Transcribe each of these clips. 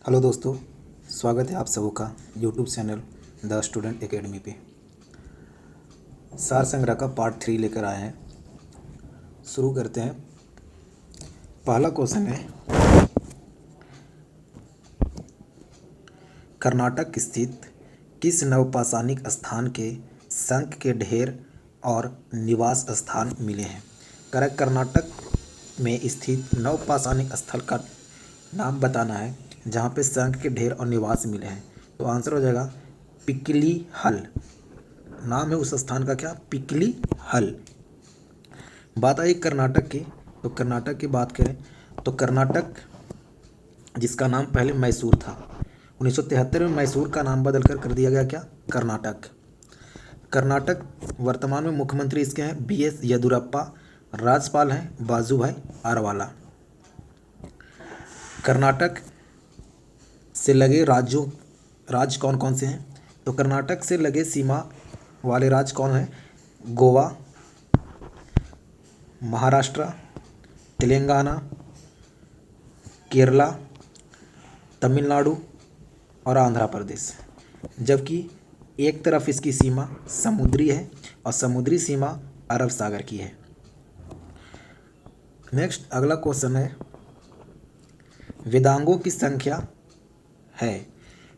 Hello दोस्तों, स्वागत है आप सबों का YouTube channel the student academy पे। सार संग्रह का पार्ट 3 लेकर आए हैं। शुरू करते हैं। पहला क्वेश्चन है, कर्नाटक स्थित किस नवपाषाणिक स्थान के शंख के ढेर और निवास स्थान मिले हैं? कर्नाटक में स्थित नवपाषाणिक स्थल का नाम बताना है जहाँ पे शंख के ढेर और निवास मिले हैं। तो आंसर हो जाएगा पिकली हल। नाम है उस स्थान का क्या? पिकली हल। बात आई कर्नाटक की, तो कर्नाटक की बात करें तो कर्नाटक जिसका नाम पहले मैसूर था, 1973 में मैसूर का नाम बदलकर कर दिया गया क्या? कर्नाटक। कर्नाटक वर्तमान में मुख्यमंत्री इसके हैं BS येदियुरप्पा, राज्यपाल हैं वाजुभाई आरवाला। कर्नाटक से लगे राज्य कौन कौन से हैं? तो कर्नाटक से लगे सीमा वाले राज्य कौन हैं? गोवा, महाराष्ट्र, तेलंगाना, केरला, तमिलनाडु और आंध्र प्रदेश। जबकि एक तरफ इसकी सीमा समुद्री है और समुद्री सीमा अरब सागर की है। नेक्स्ट अगला क्वेश्चन है, वेदांगों की संख्या है।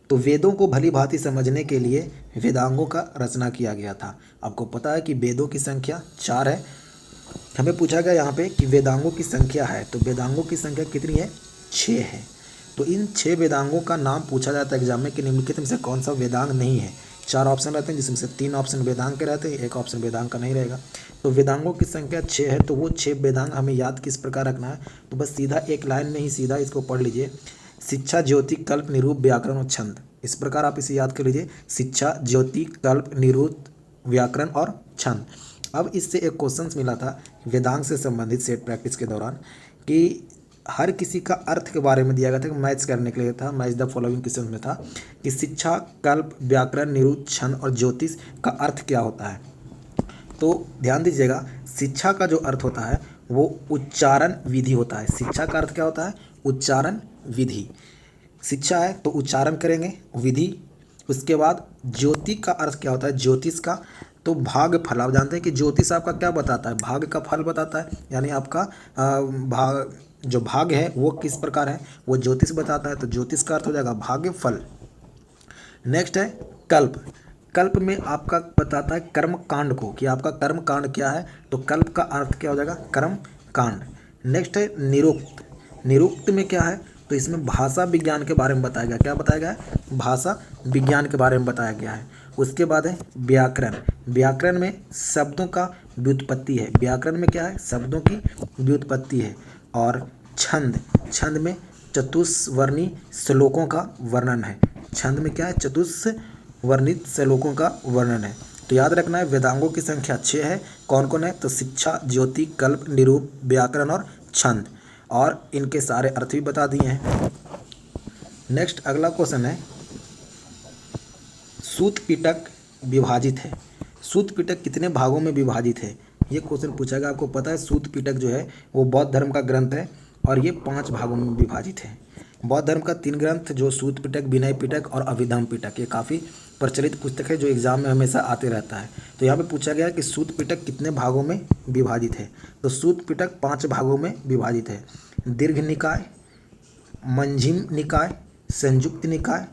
तो वेदों को भली भांति समझने के लिए वेदांगों का रचना किया गया था। आपको पता है कि वेदों की संख्या 4 है। हमें पूछा गया यहाँ पे कि वेदांगों की संख्या है, तो वेदांगों की संख्या कितनी है? 6 है। तो इन 6 वेदांगों का नाम पूछा जाता है एग्जाम में कि निम्नलिखित में से कौन सा वेदांग नहीं है। 4 ऑप्शन रहते हैं जिसमें से 3 ऑप्शन वेदांग के रहते हैं, 1 ऑप्शन वेदांग का नहीं रहेगा। तो वेदांगों की संख्या 6 है। तो वो 6 वेदांग हमें याद किस प्रकार रखना है? तो बस सीधा एक लाइन में ही सीधा इसको पढ़ लीजिए, शिक्षा, ज्योति, कल्प, निरूप, व्याकरण और छंद। इस प्रकार आप इसे याद कर लीजिए, शिक्षा, ज्योति, कल्प, निरूप, व्याकरण और छंद। अब इससे एक क्वेश्चन मिला था वेदांग से संबंधित सेट प्रैक्टिस के दौरान कि हर किसी का अर्थ के बारे में दिया गया था कि मैच करने के लिए था। मैच द फॉलोइंग क्वेश्चन में था कि शिक्षा, कल्प, व्याकरण, निरूप, छंद और ज्योतिष का अर्थ क्या होता है? तो ध्यान दीजिएगा, शिक्षा का जो अर्थ होता है वो उच्चारण विधि होता है। शिक्षा का अर्थ क्या होता है? उच्चारण विधि। शिक्षा है तो उच्चारण करेंगे, विधि। उसके बाद ज्योति का अर्थ क्या होता है? ज्योतिष का तो भाग फल। आप जानते हैं कि ज्योतिष आपका क्या बताता है? भाग का फल बताता है, यानी आपका जो भाग है वो किस प्रकार है वो ज्योतिष बताता है। तो ज्योतिष का अर्थ हो जाएगा भाग्य फल। नेक्स्ट है कल्प। कल्प में आपका बताता है कर्म कांड को, कि आपका कर्म कांड क्या है। तो कल्प का अर्थ क्या हो जाएगा? कर्म कांड। नेक्स्ट है निरुक्त। निरुक्त में क्या है? तो इसमें भाषा विज्ञान के बारे में बताया गया। क्या बताया गया है? भाषा विज्ञान के बारे में बताया गया है। उसके बाद है व्याकरण। व्याकरण में शब्दों का व्युत्पत्ति है। व्याकरण में क्या है? शब्दों की व्युत्पत्ति है। और छंद। छंद में चतुष्वर्णी श्लोकों का वर्णन है। छंद में क्या है? चतुष्वर्णित श्लोकों का वर्णन है। तो याद रखना है वेदांगों की संख्या 6 है। कौन कौन है? तो शिक्षा, ज्योति, कल्प, निरूप, व्याकरण और छंद। और इनके सारे अर्थ भी बता दिए हैं। नेक्स्ट अगला क्वेश्चन है, सूत पिटक विभाजित है। सूत पिटक कितने भागों में विभाजित है? ये क्वेश्चन पूछा गया। आपको पता है सूत पिटक जो है वो बौद्ध धर्म का ग्रंथ है और ये 5 भागों में विभाजित है। बौद्ध धर्म का 3 ग्रंथ जो सूत पिटक, विनय पिटक और अभिधम पिटक, ये काफ़ी प्रचलित पुस्तक है जो एग्जाम में हमेशा आते रहता है। तो यहाँ पे पूछा गया कि सूत पिटक कितने भागों में विभाजित है? तो सूत पिटक 5 भागों में विभाजित है। दीर्घ निकाय, मंझिम निकाय, संयुक्त निकाय,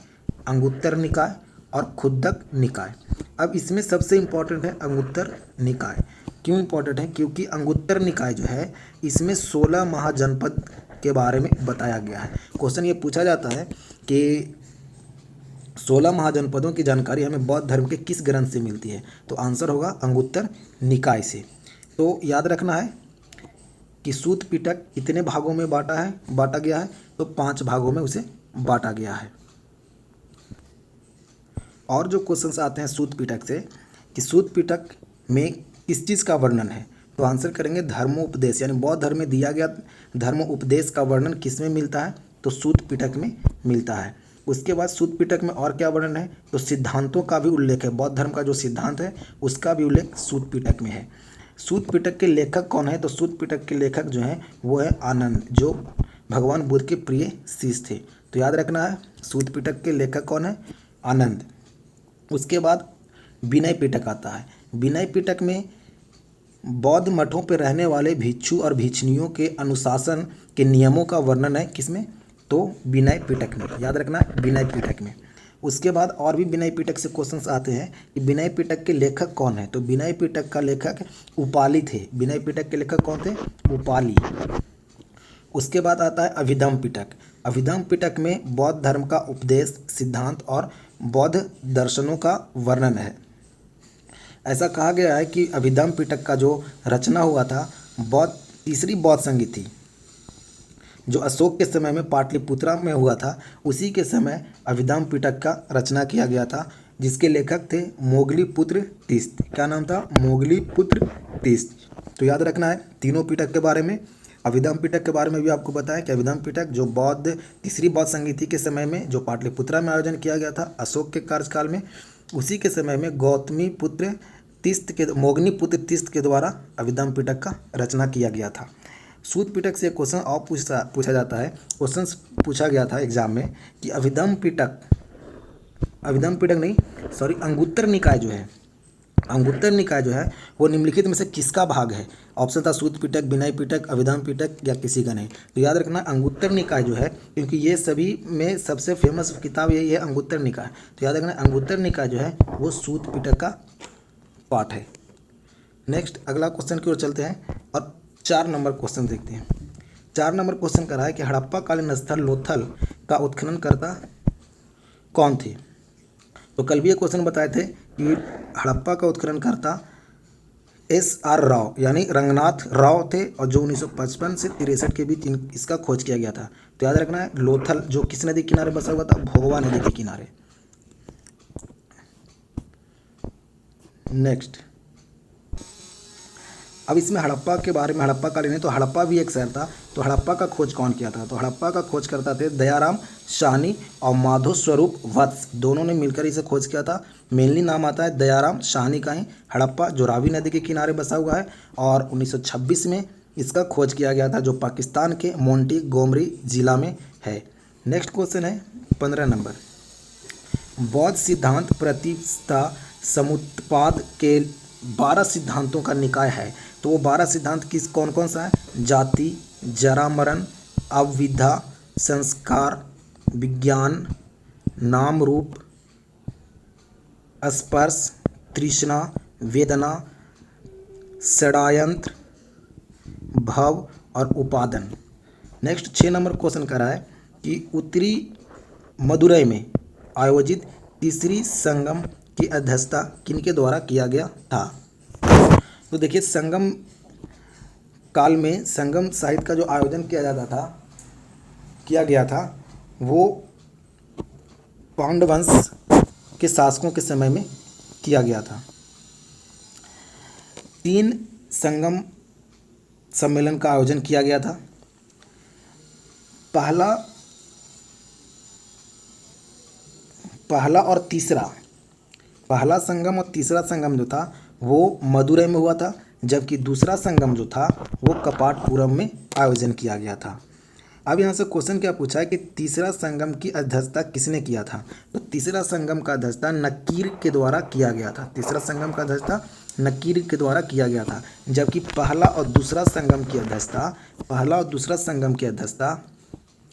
अंगुत्तर निकाय और खुद्दक निकाय। अब इसमें सबसे इम्पॉर्टेंट है अंगुत्तर निकाय। क्यों इम्पॉर्टेंट है? क्योंकि अंगुत्तर निकाय जो है इसमें 16 महाजनपद के बारे में बताया गया है। क्वेश्चन ये पूछा जाता है कि 16 महाजनपदों की जानकारी हमें बौद्ध धर्म के किस ग्रंथ से मिलती है? तो आंसर होगा अंगुत्तर निकाय से। तो याद रखना है कि सूत पिटक कितने भागों में बांटा गया है? तो 5 भागों में उसे बांटा गया है। और जो क्वेश्चंस आते हैं सूत पिटक से कि सूत पिटक में किस चीज़ का वर्णन है? तो आंसर करेंगे धर्मोपदेश, यानी बौद्ध धर्म में दिया गया धर्मोपदेश का वर्णन किस में मिलता है? तो सूत पिटक में मिलता है। उसके बाद सूत पिटक में और क्या वर्णन है? तो सिद्धांतों का भी उल्लेख है। बौद्ध धर्म का जो सिद्धांत है उसका भी उल्लेख सूत पिटक में है। सूत पिटक के लेखक कौन है? तो सूत पिटक के लेखक जो हैं वो है आनंद, जो भगवान बुद्ध के प्रिय शिष्य थे। तो याद रखना है सूत पिटक के लेखक कौन है, आनंद। उसके बाद विनय पिटक आता है। विनय पिटक में बौद्ध मठों पर रहने वाले भिक्षु और भिक्षुणियों के अनुशासन के नियमों का वर्णन है किसमें, तो विनय पिटक में, याद रखना विनय पिटक में। उसके बाद और भी विनय पिटक से क्वेश्चंस आते हैं कि विनय पिटक के लेखक कौन है, तो विनय पिटक का लेखक उपाली थे। विनय पिटक के लेखक कौन थे, उपाली। उसके बाद आता है अभिधम पिटक। अभिधम पिटक में बौद्ध धर्म का उपदेश, सिद्धांत और बौद्ध दर्शनों का वर्णन है। ऐसा कहा गया है कि अभिधम पिटक का जो रचना हुआ था तीसरी बौद्ध संधि थी, जो अशोक के समय में पाटलिपुत्रा में हुआ था, उसी के समय अभिधम पिटक का रचना किया गया था, जिसके लेखक थे मोगलीपुत्र तीस्त। क्या नाम था, मोगलीपुत्र तीस्त। तो याद रखना है तीनों पिटक के बारे में। अभिधम पिटक के बारे में भी आपको बताया कि अभिधम पिटक जो तीसरी बौद्ध संधि के समय में जो पाटलिपुत्रा में आयोजन किया गया था अशोक के कार्यकाल में, उसी के समय में मोगनीपुत्र तीस्त के द्वारा अभिधम पिटक का रचना किया गया था। सूत पिटक से क्वेश्चन और पूछा जाता है। क्वेश्चन पूछा गया था एग्जाम में कि अंगुत्तर निकाय जो है वो निम्नलिखित में से किसका भाग है। ऑप्शन था सूत पिटक, विनय पिटक, अभिधम पिटक या किसी का नहीं। तो याद रखना अंगुत्तर निकाय जो है, क्योंकि ये सभी में सबसे फेमस किताब यही है अंगुत्तर निकाय। तो याद रखना अंगुत्तर निकाय जो है वो सूत पिटक का पार्ट है। नेक्स्ट अगला क्वेश्चन की ओर चलते हैं और 4 नंबर क्वेश्चन देखते हैं। 4 नंबर क्वेश्चन कर रहा है कि हड़प्पा कालीन स्थल लोथल का उत्खनन करता कौन थे। तो कल भी ये क्वेश्चन बताए थे कि हड़प्पा का उत्खनन करता SR राव यानी रंगनाथ राव थे, और जो 1955 से 63 के बीच इसका खोज किया गया था। तो याद रखना है लोथल जो किस नदी किनारे बसा हुआ था, भोगवा नदी के किनारे। नेक्स्ट अब इसमें हड़प्पा के बारे में, हड़प्पा कालीन है तो हड़प्पा भी एक शहर था, तो हड़प्पा का खोज कौन किया था, तो हड़प्पा का खोज करता थे दयाराम साहनी और माधो स्वरूप वत्स, दोनों ने मिलकर इसे खोज किया था। मेनली नाम आता है दयाराम साहनी का ही। हड़प्पा जो रावी नदी के किनारे बसा हुआ है और 1926 में इसका खोज किया गया था, जो पाकिस्तान के मोंटी गोमरी जिला में है। नेक्स्ट क्वेश्चन है 15 नंबर, बौद्ध सिद्धांत प्रतिष्ठा समुत्पाद के 12 सिद्धांतों का निकाय है। तो वो 12 सिद्धांत कौन कौन सा है, जाति, जरामरण, अविद्या, संस्कार, विज्ञान, नाम रूप, स्पर्श, तृष्णा, वेदना, षड्यंत्र, भव और उपादान। नेक्स्ट 6 नंबर क्वेश्चन कर रहा है कि उत्तरी मदुरई में आयोजित तीसरी संगम की अध्यक्षता किनके द्वारा किया गया था। तो देखिए संगम काल में संगम साहित्य का जो आयोजन किया गया था वो पांडवंश के शासकों के समय में किया गया था। 3 संगम सम्मेलन का आयोजन किया गया था। पहला संगम और तीसरा संगम जो था वो मदुरै में हुआ था, जबकि दूसरा संगम जो था वो कपाटपुरम में आयोजन किया गया था। अब यहाँ से क्वेश्चन क्या पूछा है कि तीसरा संगम की अध्यक्षता किसने किया था। तो तीसरा संगम का अध्यक्षता नकीर के द्वारा किया गया था। तीसरा संगम का अध्यक्षता नकीर के द्वारा किया गया था, जबकि पहला और दूसरा संगम की अध्यक्षता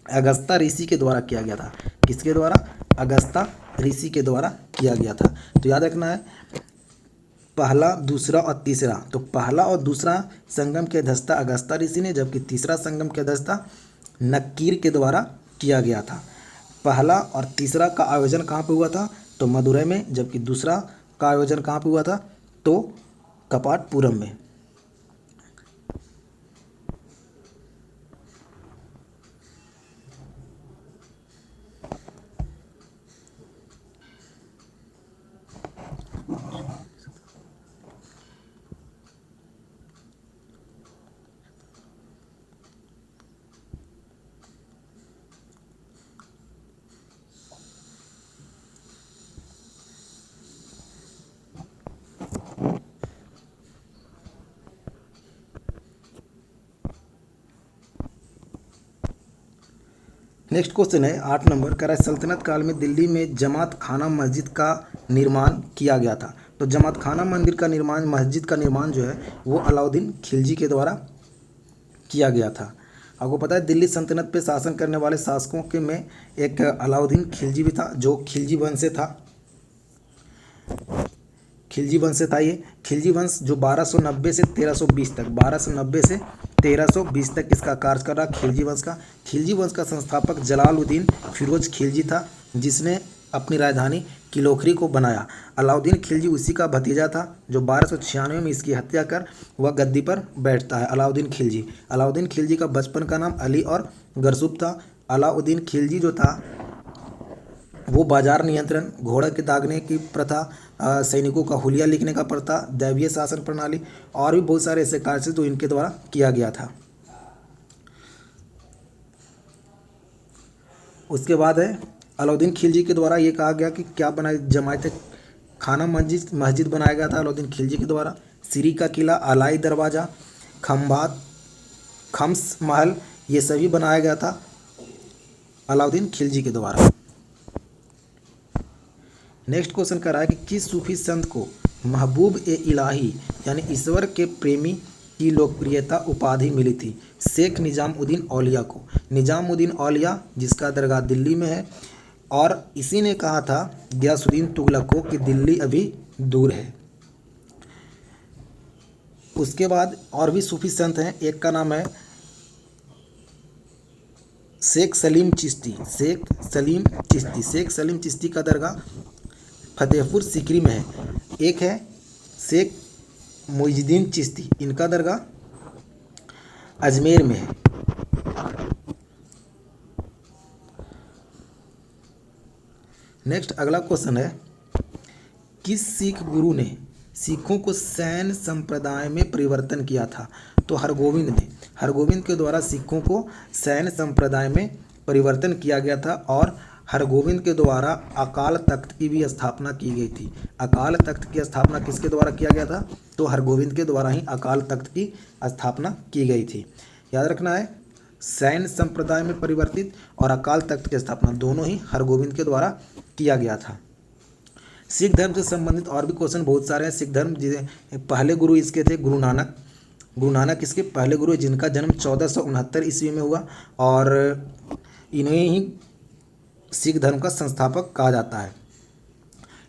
अगस्ता ऋषि के द्वारा किया गया था। किसके द्वारा, अगस्ता ऋषि के द्वारा किया गया था। तो याद रखना है पहला, दूसरा और तीसरा, तो पहला और दूसरा संगम की अध्यक्षता अगस्ता ऋषि ने, जबकि तीसरा संगम की अध्यक्षता नकीर के द्वारा किया गया था। पहला और तीसरा का आयोजन कहाँ पे हुआ था, तो मदुरै में, जबकि दूसरा का आयोजन कहाँ पे हुआ था, तो कपाटपुरम में। नेक्स्ट क्वेश्चन है 8 नंबर, कह रहा है सल्तनत काल में दिल्ली में जमात खाना मस्जिद का निर्माण किया गया था। तो जमात खाना मंदिर का निर्माण, मस्जिद का निर्माण जो है वो अलाउद्दीन खिलजी के द्वारा किया गया था। आपको पता है दिल्ली सल्तनत पे शासन करने वाले शासकों के में एक अलाउद्दीन खिलजी भी था, जो खिलजी वंश से था। खिलजी वंश से था ये। खिलजी वंश जो 1290 से 1320 तक, 1290 से 1320 तक इसका कार्य कर रहा खिलजी वंश का। खिलजी वंश का संस्थापक जलालुद्दीन फिरोज खिलजी था, जिसने अपनी राजधानी किलोखरी को बनाया। अलाउद्दीन खिलजी उसी का भतीजा था जो 1296 में इसकी हत्या कर वह गद्दी पर बैठता है। अलाउद्दीन खिलजी। अलाउद्दीन खिलजी का बचपन का नाम अली और गरसूब था। अलाउद्दीन खिलजी जो था वो बाजार नियंत्रण, घोड़ा के दागने की प्रथा, सैनिकों का हुलिया लिखने का प्रथा, दैवीय शासन प्रणाली और भी बहुत सारे ऐसे कार्य तो इनके द्वारा किया गया था। उसके बाद है अलाउद्दीन खिलजी के द्वारा ये कहा गया कि क्या बनाई जमायत खाना मस्जिद बनाया गया था अलाउद्दीन खिलजी के द्वारा। सिरी का किला, अलाई दरवाज़ा, खम्बात, खम्स महल, ये सभी बनाया गया था अलाउद्दीन खिलजी के द्वारा। नेक्स्ट क्वेश्चन कर रहा है कि किस सूफी संत को महबूब ए इलाही यानी ईश्वर के प्रेमी की लोकप्रियता उपाधि मिली थी। शेख निजामुद्दीन औलिया को। निजामुद्दीन औलिया जिसका दरगाह दिल्ली में है, और इसी ने कहा था गयासुद्दीन तुगलक को कि दिल्ली अभी दूर है। उसके बाद और भी सूफी संत हैं, एक का नाम है शेख सलीम चिश्ती। शेख सलीम चिश्ती। शेख सलीम चिश्ती का दरगाह फतेहपुर सीकरी में है। एक है शेख मुइजुद्दीन चिश्ती, इनका दरगाह अजमेर में है। नेक्स्ट अगला क्वेश्चन है किस सिख गुरु ने सिखों को सैन्य संप्रदाय में परिवर्तन किया था। तो हरगोविंद ने। हरगोविंद के द्वारा सिखों को सैन्य संप्रदाय में परिवर्तन किया गया था, और हरगोविंद के द्वारा अकाल तख्त की भी स्थापना की गई थी। अकाल तख्त की स्थापना किसके द्वारा किया गया था। तो हरगोविंद के द्वारा ही अकाल तख्त की स्थापना की गई थी। याद रखना है सैन्य संप्रदाय में परिवर्तित और अकाल तख्त की स्थापना दोनों ही हरगोविंद के द्वारा किया गया था। सिख धर्म से संबंधित और भी क्वेश्चन बहुत सारे हैं। सिख धर्म पहले गुरु इसके थे गुरु नानक। गुरु नानक इसके पहले गुरु हैं, जिनका जन्म 1469 ईस्वी में हुआ, और इन्हें ही सिख धर्म का संस्थापक कहा जाता है।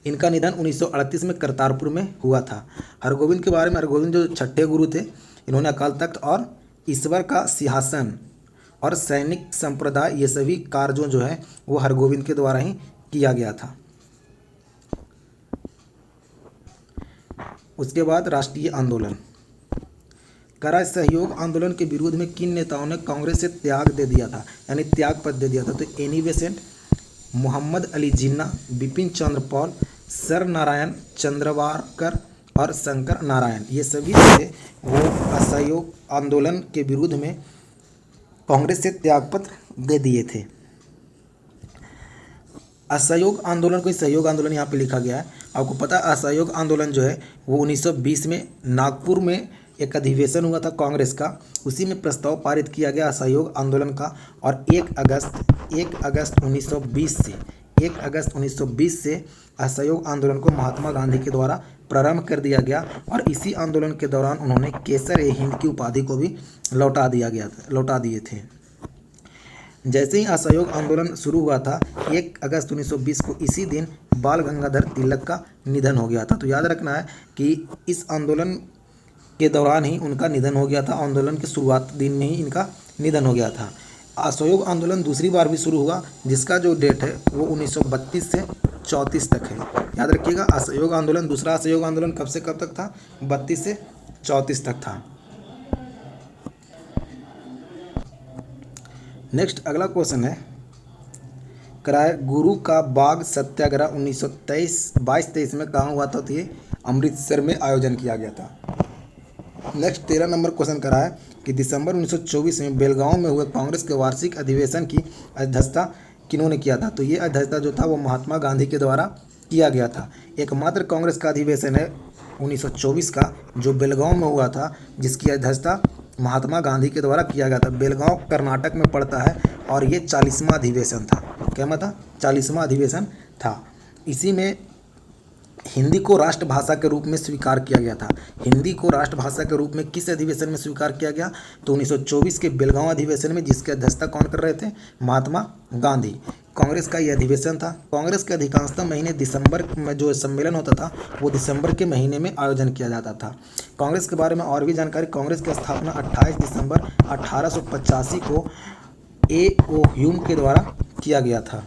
इनका निधन 1938 में करतारपुर में हुआ था। हरगोविंद के बारे में, हरगोविंद जो छठे गुरु थे, इन्होंने अकाल तख्त और ईश्वर का सिंहासन और सैनिक संप्रदाय ये सभी कार्यों जो है वो हरगोविंद के द्वारा ही किया गया था। उसके बाद राष्ट्रीय आंदोलन। करा सहयोग आंदोलन के विरोध में किन नेताओं ने कांग्रेस से त्याग दे दिया था, यानी त्याग पत्र दे दिया था। तो Annie Besant, Mohammad Ali Jinnah, Bipin Chandra Paul, sir Narayan चंद्रवारकर और शंकर नारायण, ये सभी थे वो असहयोग आंदोलन के विरुद्ध में कांग्रेस से त्यागपत्र दे दिए थे। असहयोग आंदोलन को सहयोग आंदोलन यहाँ पे लिखा गया है। आपको पता है असहयोग आंदोलन जो है वो 1920 में नागपुर में एक अधिवेशन हुआ था कांग्रेस का, उसी में प्रस्ताव पारित किया गया असहयोग आंदोलन का, और 1 अगस्त 1920 से असहयोग आंदोलन को महात्मा गांधी के द्वारा प्रारंभ कर दिया गया, और इसी आंदोलन के दौरान उन्होंने केसर-ए-हिंद की उपाधि को भी लौटा दिए थे। जैसे ही असहयोग आंदोलन शुरू हुआ था 1 अगस्त 1920 को इसी दिन बाल गंगाधर तिलक का निधन हो गया था। तो याद रखना है कि इस आंदोलन के दौरान ही उनका निधन हो गया था। आंदोलन के शुरुआत दिन में ही इनका निधन हो गया था। असहयोग आंदोलन दूसरी बार भी शुरू हुआ, जिसका जो डेट है वो 1932 से 34 तक है। याद रखिएगा असहयोग आंदोलन, दूसरा असहयोग आंदोलन कब से कब तक था, 32 से 34 तक था। नेक्स्ट अगला क्वेश्चन है कराए गुरु का बाग सत्याग्रह 1922-23 में कहाँ हुआ था। तो ये अमृतसर में आयोजन किया गया था। नेक्स्ट 13 नंबर क्वेश्चन करा है कि दिसंबर 1924 में बेलगांव में हुए कांग्रेस के वार्षिक अधिवेशन की अध्यक्षता किन्होंने किया था। तो ये अध्यक्षता जो था वो महात्मा गांधी के द्वारा किया गया था। एकमात्र कांग्रेस का अधिवेशन है 1924 का जो बेलगांव में हुआ था, जिसकी अध्यक्षता महात्मा गांधी के द्वारा किया गया था। बेलगांव कर्नाटक में पड़ता है और ये 40वां अधिवेशन था। क्या था? 40वां अधिवेशन था। इसी में हिंदी को राष्ट्रभाषा के रूप में स्वीकार किया गया था। हिंदी को राष्ट्रभाषा के रूप में किस अधिवेशन में स्वीकार किया गया? तो 1924 के बेलगांव अधिवेशन में, जिसकी अध्यक्षता कौन कर रहे थे? महात्मा गांधी। कांग्रेस का यह अधिवेशन था। कांग्रेस के अधिकांशतः महीने दिसंबर में जो सम्मेलन होता था वो दिसंबर के महीने में आयोजन किया जाता था। कांग्रेस के बारे में और भी जानकारी। कांग्रेस की स्थापना 28 दिसंबर 1885 को A.O. ह्यूम के द्वारा किया गया था,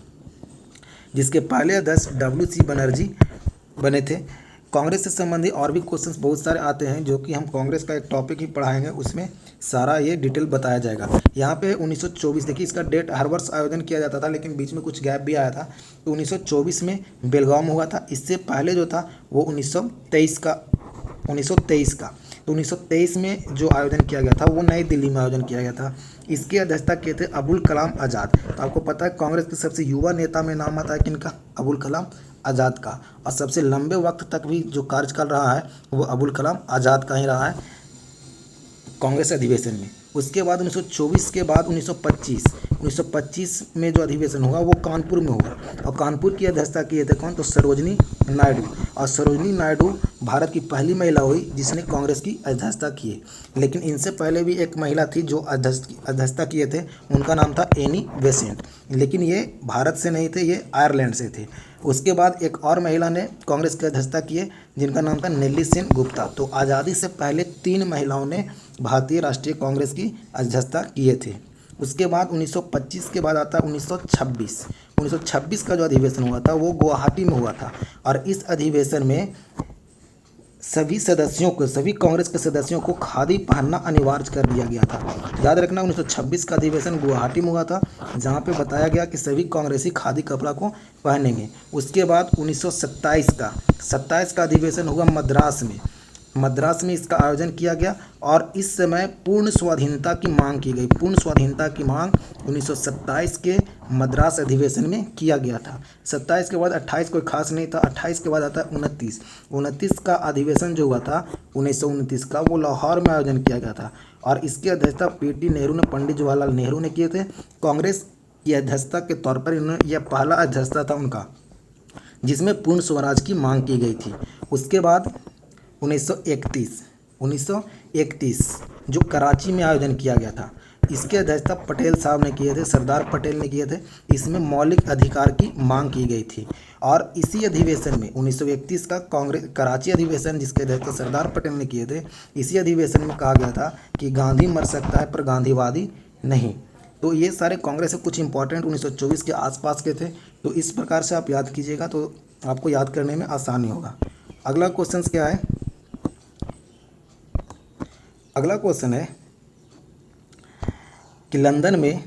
जिसके पहले अध्यक्ष W.C. बनर्जी बने थे। कांग्रेस से संबंधित और भी क्वेश्चंस बहुत सारे आते हैं, जो कि हम कांग्रेस का एक टॉपिक ही पढ़ाएंगे, उसमें सारा ये डिटेल बताया जाएगा। यहाँ पे 1924 देखिए, इसका डेट हर वर्ष आयोजन किया जाता था, लेकिन बीच में कुछ गैप भी आया था। तो 1924 में बेलगांव में हुआ था। इससे पहले जो था वो 1923 का तो 1923 में जो आयोजन किया गया था वो नई दिल्ली में आयोजन किया गया था। इसकी अध्यक्षता किए थे अबुल कलाम आज़ाद। तो आपको पता है कांग्रेस के सबसे युवा नेता में नाम आता है किनका? अबुल कलाम आज़ाद का। और सबसे लंबे वक्त तक भी जो कार्यकाल रहा है वो अबुल कलाम आज़ाद का ही रहा है कांग्रेस अधिवेशन में। उसके बाद 1924 के बाद 1925 में जो अधिवेशन हुआ वो कानपुर में हुआ, और कानपुर की अध्यक्षता किए थे कौन? तो सरोजनी नायडू। और सरोजनी नायडू भारत की पहली महिला हुई जिसने कांग्रेस की अध्यक्षता की है। लेकिन इनसे पहले भी एक महिला थी जो अध्यक्षता किए थे, उनका नाम था एनी बेसेंट, लेकिन ये भारत से नहीं थे, ये आयरलैंड से थे। उसके बाद एक और महिला ने कांग्रेस की अध्यक्षता की है, जिनका नाम था नेल्ली सेन गुप्ता। तो आज़ादी से पहले 3 महिलाओं ने भारतीय राष्ट्रीय कांग्रेस की अध्यक्षता किए थे। उसके बाद 1925 के बाद आता है 1926 का जो अधिवेशन हुआ था वो गुवाहाटी में हुआ था। और इस अधिवेशन में सभी कांग्रेस के सदस्यों को खादी पहनना अनिवार्य कर दिया गया था। याद रखना, 1926 का अधिवेशन गुवाहाटी में हुआ था, जहां पे बताया गया कि सभी कांग्रेसी खादी कपड़ा को पहनेंगे। उसके बाद 1927 का अधिवेशन हुआ मद्रास में इसका आयोजन किया गया, और इस समय पूर्ण स्वाधीनता की मांग की गई। पूर्ण स्वाधीनता की मांग 1927 के मद्रास अधिवेशन में किया गया था। 27 के बाद 28 कोई खास नहीं था। 28 के बाद आता है 29 का अधिवेशन जो हुआ था 1929 का, वो लाहौर में आयोजन किया गया था, और इसकी अध्यक्षता P.T. नेहरू ने, पंडित जवाहरलाल नेहरू ने किए थे। कांग्रेस की अध्यक्षता के तौर पर इन्होंने, यह पहला अध्यक्षता था उनका जिसमें पूर्ण स्वराज की मांग की गई थी। उसके बाद 1931 जो कराची में आयोजन किया गया था, इसके अध्यक्षता पटेल साहब ने किए थे, सरदार पटेल ने किए थे। इसमें मौलिक अधिकार की मांग की गई थी। और इसी अधिवेशन में 1931 का कांग्रेस कराची अधिवेशन, जिसके अध्यक्षता सरदार पटेल ने किए थे, इसी अधिवेशन में कहा गया था कि गांधी मर सकता है पर गांधीवादी नहीं। तो ये सारे कांग्रेस से कुछ इंपॉर्टेंट 1924 के आसपास के थे। तो इस प्रकार से आप याद कीजिएगा तो आपको याद करने में आसानी होगा। अगला क्वेश्चन क्या है? अगला क्वेश्चन है कि लंदन में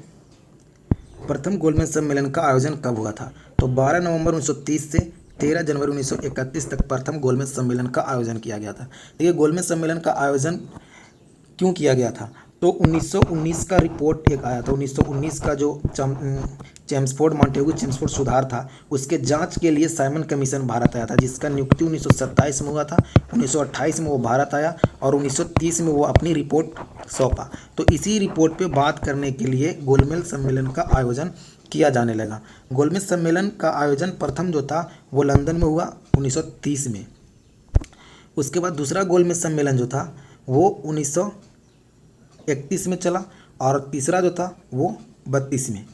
प्रथम गोलमेज सम्मेलन का आयोजन कब हुआ था? तो 12 नवंबर 1930 से 13 जनवरी 1931 तक प्रथम गोलमेज सम्मेलन का आयोजन किया गया था। देखिए, गोलमेज सम्मेलन का आयोजन क्यों किया गया था? तो 1919 का रिपोर्ट एक आया था। 1919 का जो चेम्सफोर्ड सुधार था, उसके जांच के लिए साइमन कमीशन भारत आया था, जिसका नियुक्ति 1927 में हुआ था। 1928 में वो भारत आया और 1930 में वो अपनी रिपोर्ट सौंपा। तो इसी रिपोर्ट पे बात करने के लिए गोलमेज सम्मेलन का आयोजन किया जाने लगा। गोलमेज सम्मेलन का आयोजन प्रथम जो था वो लंदन में हुआ 1930 में। उसके बाद दूसरा गोलमेज सम्मेलन जो था वो 1931 में चला, और तीसरा जो था वो 32 में।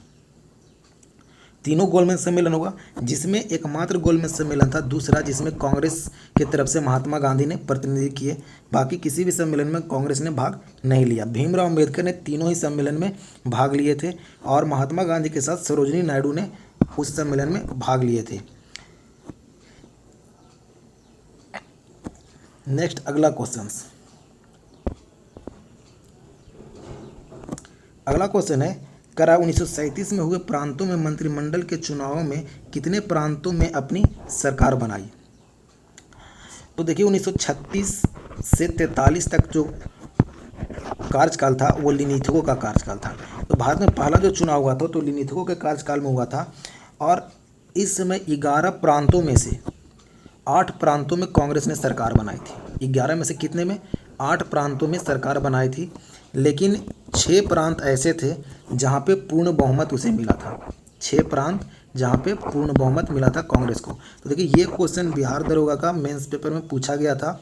तीनों गोलमेज सम्मेलन हुआ, जिसमें एकमात्र गोलमेज सम्मेलन था दूसरा, जिसमें कांग्रेस की तरफ से महात्मा गांधी ने प्रतिनिधि किए। बाकी किसी भी सम्मेलन में कांग्रेस ने भाग नहीं लिया। भीमराव अंबेडकर ने तीनों ही सम्मेलन में भाग लिए थे, और महात्मा गांधी के साथ सरोजनी नायडू ने उस सम्मेलन में भाग लिए थे। नेक्स्ट अगला क्वेश्चन है, करा 1937 में हुए प्रांतों में मंत्रिमंडल के चुनावों में कितने प्रांतों में अपनी सरकार बनाई? तो देखिए, 1936 से 43 तक जो कार्यकाल था वो लिनिथगो का कार्यकाल था। तो भारत में पहला जो चुनाव हुआ था तो लिनिथगो के कार्यकाल में हुआ था, और इस समय 11 प्रांतों में से 8 प्रांतों में कांग्रेस ने सरकार बनाई थी। 11 में से कितने में? 8 प्रांतों में सरकार बनाई थी। लेकिन 6 प्रांत ऐसे थे जहाँ पे पूर्ण बहुमत उसे मिला था। 6 प्रांत जहाँ पे पूर्ण बहुमत मिला था कांग्रेस को। तो देखिए ये क्वेश्चन बिहार दरोगा का मेंस पेपर में पूछा गया था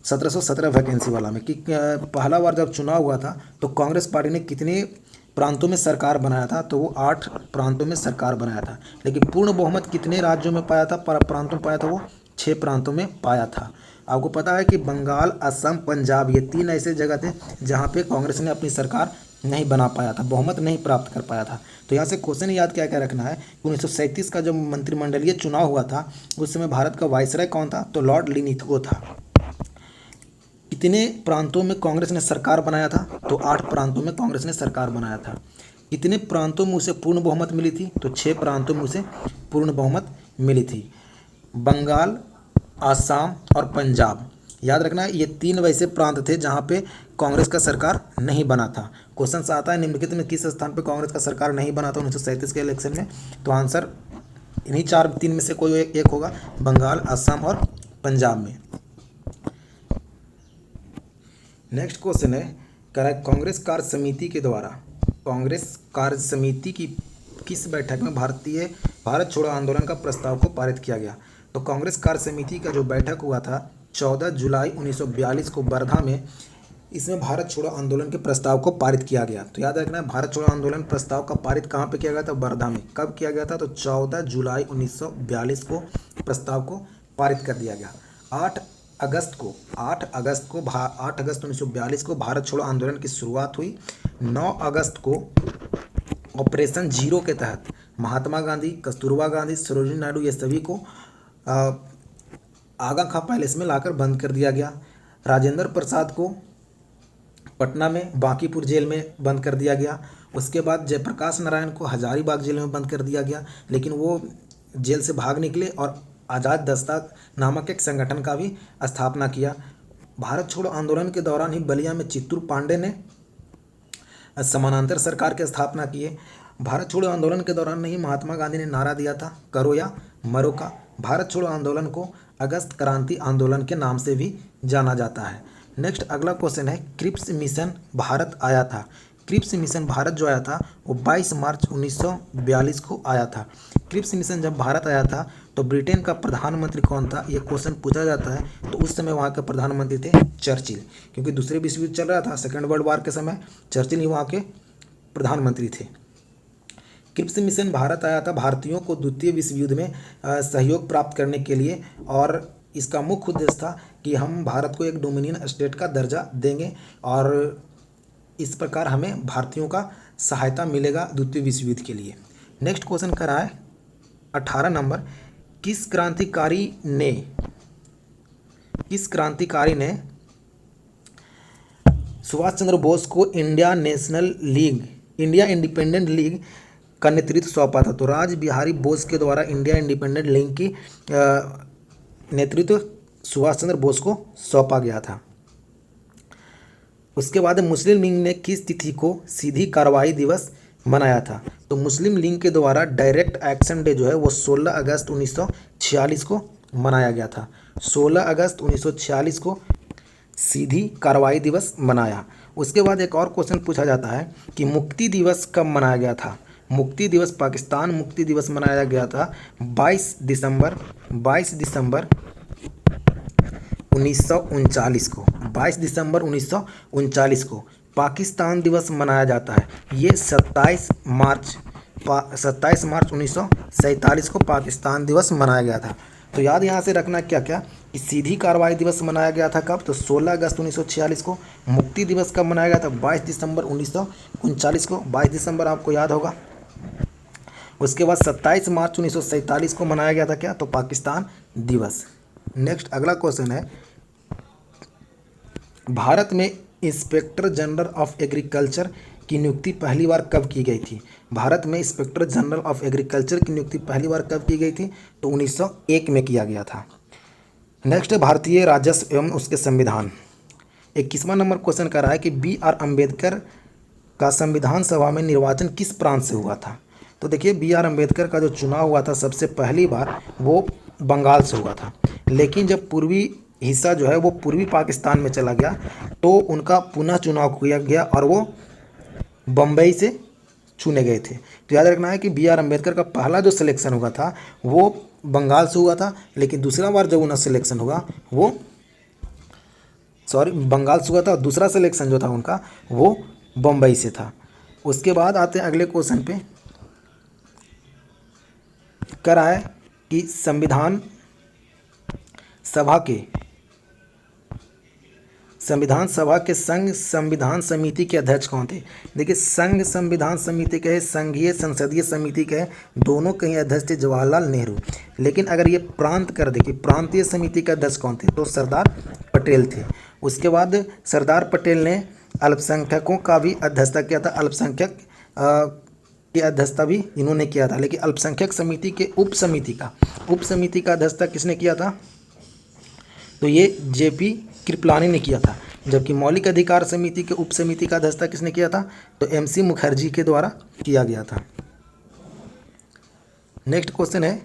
1717 वैकेंसी वाला में कि पहला बार जब चुनाव हुआ था तो कांग्रेस पार्टी ने कितने प्रांतों में सरकार बनाया था, तो वो 8 प्रांतों में सरकार बनाया था। लेकिन पूर्ण बहुमत कितने राज्यों में पाया था, प्रांतों में पाया था, वो 6 प्रांतों में पाया था। आपको पता है कि बंगाल, असम, पंजाब ये 3 ऐसे जगह थे जहाँ पे कांग्रेस ने अपनी सरकार नहीं बना पाया था, बहुमत नहीं प्राप्त कर पाया था। तो यहाँ से क्वेश्चन याद क्या क्या रखना है, 1937 का जो मंत्रिमंडलीय चुनाव हुआ था उस समय भारत का वायसराय कौन था, तो लॉर्ड लिनिथगो था। कितने प्रांतों में कांग्रेस ने सरकार बनाया था, तो 8 प्रांतों में कांग्रेस ने सरकार बनाया था। कितने प्रांतों में उसे पूर्ण बहुमत मिली थी, तो 6 प्रांतों में उसे पूर्ण बहुमत मिली थी। बंगाल, आसाम और पंजाब, याद रखना है ये 3 वैसे प्रांत थे जहाँ पे कांग्रेस का सरकार नहीं बना था। क्वेश्चन आता है निम्नलिखित में किस स्थान पे कांग्रेस का सरकार नहीं बना था 1937 के इलेक्शन में, तो आंसर इन्हीं 3 में से कोई एक होगा, बंगाल, असम और पंजाब में। नेक्स्ट क्वेश्चन है, कह रहा है कांग्रेस कार्य समिति के द्वारा कांग्रेस कार्य समिति की किस बैठक में भारत छोड़ो आंदोलन का प्रस्ताव को पारित किया गया। तो कांग्रेस कार्य समिति का जो बैठक हुआ था 14 जुलाई 1942 को वर्धा में, इसमें भारत छोड़ो आंदोलन के प्रस्ताव को पारित किया गया। तो याद रखना है भारत छोड़ो आंदोलन प्रस्ताव का पारित कहाँ पे किया गया था, वर्धा में। कब किया गया था, तो 14 जुलाई 1942 को प्रस्ताव को पारित कर दिया गया। 8 अगस्त 1942 को भारत छोड़ो आंदोलन की शुरुआत हुई। 9 अगस्त को ऑपरेशन जीरो के तहत महात्मा गांधी, कस्तूरबा गांधी, सरोजिनी नायडू ये सभी को आगा खां पैलेस में लाकर बंद कर दिया गया। राजेंद्र प्रसाद को पटना में बांकीपुर जेल में बंद कर दिया गया। उसके बाद जयप्रकाश नारायण को हजारीबाग जेल में बंद कर दिया गया, लेकिन वो जेल से भाग निकले और आज़ाद दस्ता नामक एक संगठन का भी स्थापना किया। भारत छोड़ो आंदोलन के दौरान ही बलिया में चित्तूर पांडे ने समानांतर सरकार की स्थापना किए। भारत छोड़ो आंदोलन के दौरान ही महात्मा गांधी ने नारा दिया था, करो या मरो का। भारत छोड़ो आंदोलन को अगस्त क्रांति आंदोलन के नाम से भी जाना जाता है। नेक्स्ट अगला क्वेश्चन है, क्रिप्स मिशन भारत आया था। क्रिप्स मिशन भारत जो आया था वो 22 मार्च 1942 को आया था। क्रिप्स मिशन जब भारत आया था तो ब्रिटेन का प्रधानमंत्री कौन था, ये क्वेश्चन पूछा जाता है। तो उस समय वहाँ के प्रधानमंत्री थे चर्चिल, क्योंकि दूसरे विश्व युद्ध चल रहा था, सेकेंड वर्ल्ड वॉर के समय चर्चिल ही वहाँ के प्रधानमंत्री थे। क्रिप्स मिशन भारत आया था भारतीयों को द्वितीय विश्व युद्ध में सहयोग प्राप्त करने के लिए, और इसका मुख्य उद्देश्य था कि हम भारत को एक डोमिनियन स्टेट का दर्जा देंगे और इस प्रकार हमें भारतीयों का सहायता मिलेगा द्वितीय विश्व युद्ध के लिए। नेक्स्ट क्वेश्चन कर रहा है 18 नंबर, किस क्रांतिकारी ने सुभाष चंद्र बोस को इंडिया इंडिपेंडेंट लीग का नेतृत्व सौंपा था। तो राज बिहारी बोस के द्वारा इंडिया इंडिपेंडेंट लीग की नेतृत्व सुभाष चंद्र बोस को सौंपा गया था। उसके बाद मुस्लिम लीग ने किस तिथि को सीधी कार्रवाई दिवस मनाया था। तो मुस्लिम लीग के द्वारा डायरेक्ट एक्शन डे जो है वो 16 अगस्त 1946 को मनाया गया था। 16 अगस्त 1946 को सीधी कार्रवाई दिवस मनाया। उसके बाद एक और क्वेश्चन पूछा जाता है कि मुक्ति दिवस कब मनाया गया था। मुक्ति दिवस, पाकिस्तान मुक्ति दिवस मनाया गया था 22 दिसंबर 1939 को। 22 दिसंबर 1939 को पाकिस्तान दिवस मनाया जाता है। ये 27 मार्च 1947 को पाकिस्तान दिवस मनाया गया था। तो याद यहाँ से रखना क्या क्या कि सीधी कार्रवाई दिवस मनाया गया था कब, तो 16 अगस्त 1946 को। मुक्ति दिवस कब मनाया गया था, 22 दिसंबर 1939 को। 22 दिसंबर आपको याद होगा। उसके बाद 27 मार्च 1947 को मनाया गया था क्या, तो पाकिस्तान दिवस। नेक्स्ट अगला क्वेश्चन है, भारत में इंस्पेक्टर जनरल ऑफ एग्रीकल्चर की नियुक्ति पहली बार कब की गई थी। भारत में इंस्पेक्टर जनरल ऑफ एग्रीकल्चर की नियुक्ति पहली बार कब की गई थी, तो 1901 में किया गया था। नेक्स्ट भारतीय राजस्व एवं उसके संविधान। 21वां नंबर क्वेश्चन कर रहा है कि BR अम्बेडकर का संविधान सभा में निर्वाचन किस प्रांत से हुआ था। तो देखिए BR अम्बेडकर का जो चुनाव हुआ था सबसे पहली बार वो बंगाल से हुआ था, लेकिन जब पूर्वी हिस्सा जो है वो पूर्वी पाकिस्तान में चला गया, तो उनका पुनः चुनाव किया गया और वो बम्बई से चुने गए थे। तो याद रखना है कि बी आर अम्बेडकर का पहला जो सिलेक्शन हुआ था वो बंगाल से हुआ था, लेकिन दूसरा बार जब उनका सिलेक्शन हुआ वो बंगाल से हुआ था, और दूसरा सिलेक्शन जो था उनका वो बम्बई से था। उसके बाद आते हैं अगले क्वेश्चन पे। कह रहा है कि संविधान सभा के संघ संविधान समिति के अध्यक्ष कौन थे। देखिए, संघ संविधान समिति के है, संघीय संसदीय समिति के है, दोनों के ही अध्यक्ष थे जवाहरलाल नेहरू। लेकिन अगर ये प्रांत कर दे कि प्रांतीय समिति के अध्यक्ष कौन थे, तो सरदार पटेल थे। उसके बाद सरदार पटेल ने अल्पसंख्यकों का भी अध्यक्षता किया था, अल्पसंख्यक की अध्यक्षता भी इन्होंने किया था। लेकिन अल्पसंख्यक समिति के उप समिति का अध्यक्षता किसने किया था, तो ये जेपी कृपलानी ने किया था। जबकि मौलिक अधिकार समिति के उप समिति का अध्यक्षता किसने किया था, तो एमसी मुखर्जी के द्वारा किया गया था। नेक्स्ट क्वेश्चन है,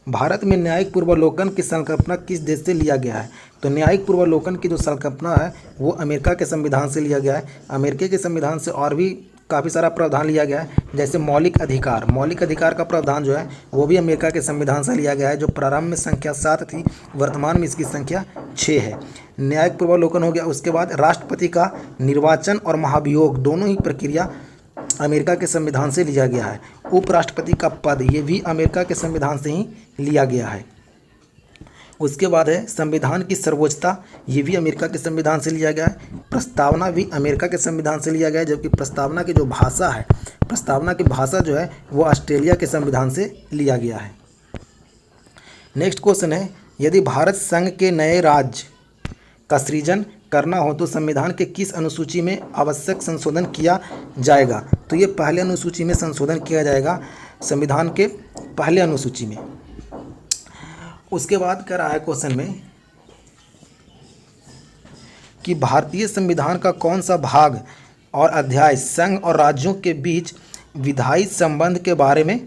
भारत में न्यायिक पूर्वावलोकन की संकल्पना किस देश से लिया गया है। तो न्यायिक पूर्वावलोकन की जो संकल्पना है वो अमेरिका के संविधान से लिया गया है। अमेरिका के संविधान से और भी काफ़ी सारा प्रावधान लिया गया है, जैसे मौलिक अधिकार का प्रावधान जो है वो भी अमेरिका के संविधान से लिया गया है, जो प्रारंभ में संख्या 7 थी, वर्तमान में इसकी संख्या 6 है। न्यायिक पूर्वावलोकन हो गया। उसके बाद राष्ट्रपति का निर्वाचन और महाभियोग दोनों ही प्रक्रिया अमेरिका के संविधान से लिया गया है। उपराष्ट्रपति का पद ये भी अमेरिका के संविधान से ही लिया गया है। उसके बाद है संविधान की सर्वोच्चता, ये भी अमेरिका के संविधान से लिया गया है। प्रस्तावना भी अमेरिका के संविधान से लिया गया है, जबकि प्रस्तावना की जो भाषा है, प्रस्तावना की भाषा जो है वो ऑस्ट्रेलिया के संविधान से लिया गया है। नेक्स्ट क्वेश्चन है, यदि भारत संघ के नए राज्य का सृजन करना हो तो संविधान के किस अनुसूची में आवश्यक संशोधन किया जाएगा। तो ये पहले अनुसूची में संशोधन किया जाएगा, संविधान के पहले अनुसूची में। उसके बाद कह रहा है क्वेश्चन में कि भारतीय संविधान का कौन सा भाग और अध्याय संघ और राज्यों के बीच विधायी संबंध के बारे में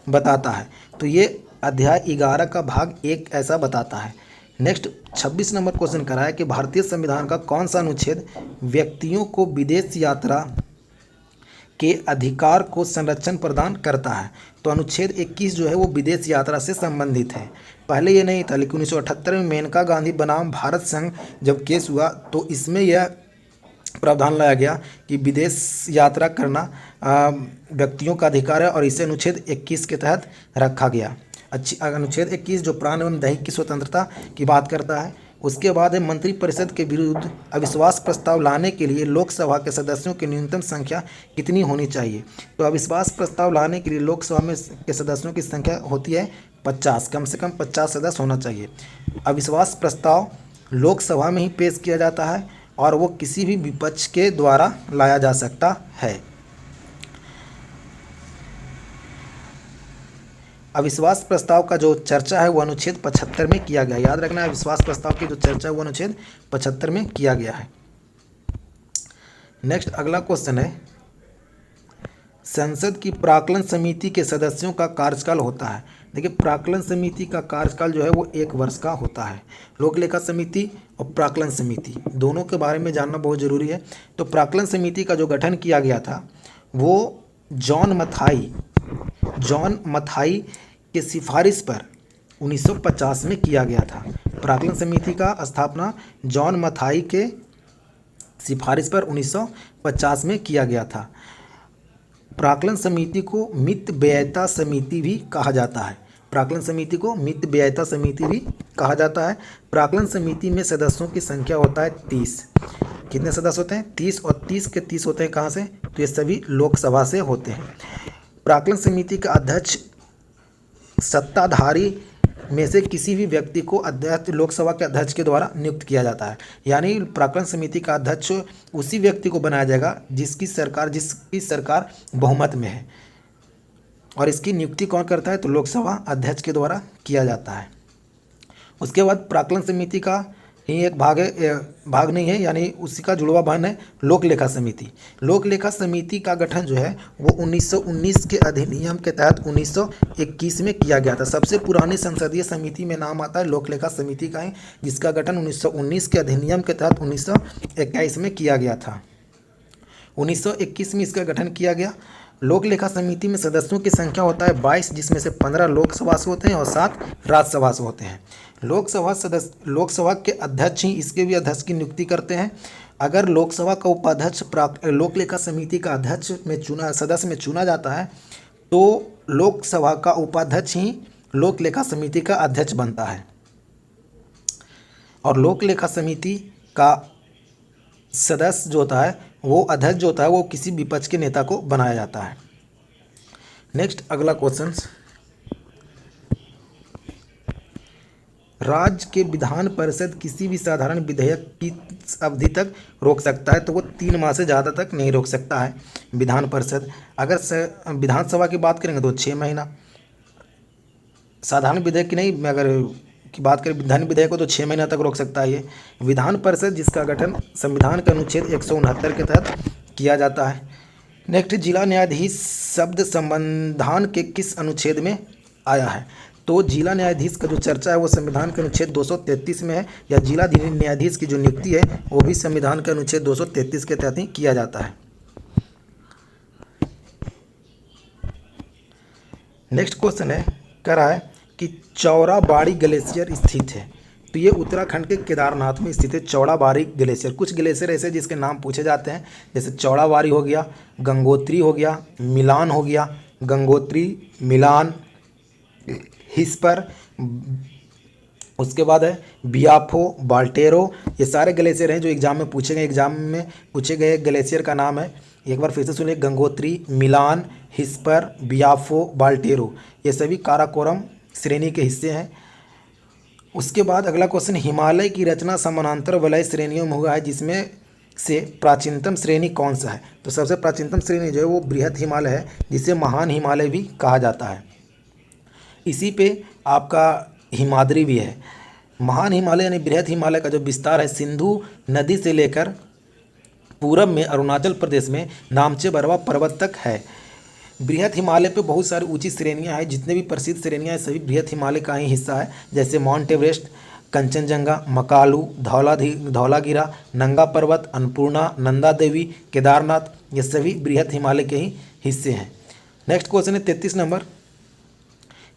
बताता है। तो ये अध्याय 11 का भाग 1 ऐसा बताता है। नेक्स्ट 26 नंबर क्वेश्चन करा है कि भारतीय संविधान का कौन सा अनुच्छेद व्यक्तियों को विदेश यात्रा के अधिकार को संरक्षण प्रदान करता है। तो अनुच्छेद 21 जो है वो विदेश यात्रा से संबंधित है। पहले ये नहीं था, लेकिन 1978 में मेनका गांधी बनाम भारत संघ जब केस हुआ तो इसमें यह प्रावधान लाया गया कि विदेश यात्रा करना व्यक्तियों का अधिकार है, और इसे अनुच्छेद 21 के तहत रखा गया। अनुच्छेद 21 जो प्राण एवं दैहिक की स्वतंत्रता की बात करता है। उसके बाद है मंत्रिपरिषद के विरुद्ध अविश्वास प्रस्ताव लाने के लिए लोकसभा के सदस्यों की न्यूनतम संख्या कितनी होनी चाहिए। तो अविश्वास प्रस्ताव लाने के लिए लोकसभा में के सदस्यों की संख्या होती है 50, कम से कम 50 सदस्य होना चाहिए। अविश्वास प्रस्ताव लोकसभा में ही पेश किया जाता है और वो किसी भी विपक्ष के द्वारा लाया जा सकता है। अविश्वास प्रस्ताव का जो चर्चा है वो अनुच्छेद 75 में किया गया है। याद रखना है, अविश्वास प्रस्ताव की जो चर्चा है वो अनुच्छेद 75 में किया गया है। नेक्स्ट अगला क्वेश्चन है, संसद की प्राक्कलन समिति के सदस्यों का कार्यकाल होता है। देखिए, प्राक्कलन समिति का कार्यकाल जो है वो 1 वर्ष का होता है। लोक लेखा समिति और प्राक्कलन समिति दोनों के बारे में जानना बहुत ज़रूरी है। तो प्राक्कलन समिति का जो गठन किया गया था वो जॉन मथाई के सिफारिश पर 1950 में किया गया था। प्राक्कलन समिति का स्थापना जॉन मथाई के सिफारिश पर 1950 में किया गया था। प्राक्कलन समिति को मितव्ययिता समिति भी कहा जाता है। प्राक्कलन समिति को मितव्ययिता समिति भी कहा जाता है। प्राक्कलन समिति में सदस्यों की संख्या होता है 30। कितने सदस्य होते हैं? 30, और 30 के 30 होते हैं कहाँ से? तो ये सभी लोकसभा से होते हैं। प्राक्कलन समिति का अध्यक्ष सत्ताधारी में से किसी भी व्यक्ति को अध्यक्ष लोकसभा के अध्यक्ष के द्वारा नियुक्त किया जाता है। यानी प्राक्कलन समिति का अध्यक्ष उसी व्यक्ति को बनाया जाएगा जिसकी सरकार बहुमत में है, और इसकी नियुक्ति कौन करता है? तो लोकसभा अध्यक्ष के द्वारा किया जाता है। उसके बाद प्राक्कलन समिति का ही एक भाग है, भाग नहीं है, यानी उसी का जुड़वा बहन है लोक लेखा समिति। लोक लेखा समिति का गठन जो है वो 1919 के अधिनियम के तहत 1921 में किया गया था। सबसे पुरानी संसदीय समिति में नाम आता है लोक लेखा समिति का ही, जिसका गठन 1919 के अधिनियम के तहत 1921 में किया गया था। 1921 में इसका गठन किया गया। लोक लेखा समिति में सदस्यों की संख्या होता है 22, जिसमें से 15 लोकसभा से होते हैं और 7 राज्यसभा से होते हैं। लोकसभा के अध्यक्ष ही इसके भी अध्यक्ष की नियुक्ति करते हैं। अगर लोकसभा का उपाध्यक्ष लोक लेखा समिति का अध्यक्ष में सदस्य में चुना जाता है तो लोकसभा का उपाध्यक्ष ही लोक लेखा समिति का अध्यक्ष बनता है, और लोक लेखा समिति का सदस्य जो होता है वो अध्यक्ष जो होता है वो किसी विपक्ष के नेता को बनाया जाता है। नेक्स्ट अगला क्वेश्चन, राज्य के विधान परिषद किसी भी साधारण विधेयक की अवधि तक रोक सकता है, तो वो 3 माह से ज़्यादा तक नहीं रोक सकता है विधान परिषद। अगर विधानसभा की बात करेंगे तो 6 महीना, साधारण विधेयक की नहीं, अगर की बात करें विधान विधेयक को तो 6 महीना तक रोक सकता है ये विधान परिषद, जिसका गठन संविधान के अनुच्छेद 169 के तहत किया जाता है। नेक्स्ट, जिला न्यायाधीश शब्द संविधान के किस अनुच्छेद में आया है? तो जिला न्यायाधीश का जो चर्चा है वो संविधान के अनुच्छेद 233 में है, या जिला न्यायाधीश की जो नियुक्ति है वो भी संविधान के अनुच्छेद 233 के तहत ही किया जाता है। नेक्स्ट क्वेश्चन है, कह रहा है कि चौड़ाबाड़ी ग्लेशियर स्थित है, तो ये उत्तराखंड के केदारनाथ में स्थित है चौड़ाबाड़ी ग्लेशियर। कुछ ग्लेशियर ऐसे जिसके नाम पूछे जाते हैं, जैसे चौड़ाबाड़ी हो गया, गंगोत्री हो गया, मिलान हो गया, गंगोत्री, मिलान, हिस्पर, उसके बाद है बियाफो, बाल्टेरो। ये सारे ग्लेशियर हैं जो एग्जाम में पूछे गए ग्लेशियर का नाम है। एक बार फिर से सुनिए, गंगोत्री, मिलान, हिस्पर, बियाफो, बाल्टेरो, ये सभी काराकोरम श्रेणी के हिस्से हैं। उसके बाद अगला क्वेश्चन, हिमालय की रचना समानांतर वलय श्रेणियों में हुआ है, जिसमें से प्राचीनतम श्रेणी कौन सा है? तो सबसे प्राचीनतम श्रेणी जो है वो बृहत हिमालय है, जिसे महान हिमालय भी कहा जाता है। इसी पे आपका हिमाद्री भी है। महान हिमालय यानी बृहत हिमालय का जो विस्तार है सिंधु नदी से लेकर पूरब में अरुणाचल प्रदेश में नामचे बरवा पर्वत तक है। बृहत हिमालय पे बहुत सारी ऊंची श्रेणियां हैं, जितने भी प्रसिद्ध श्रेणियां हैं सभी बृहत हिमालय का ही हिस्सा है, जैसे माउंट एवरेस्ट, कंचनजंगा, मकालू, धौलागिरा, नंगा पर्वत, अन्नपूर्णा, नंदा देवी, केदारनाथ, ये सभी बृहत हिमालय के ही हिस्से हैं। नेक्स्ट क्वेश्चन है 33 नंबर,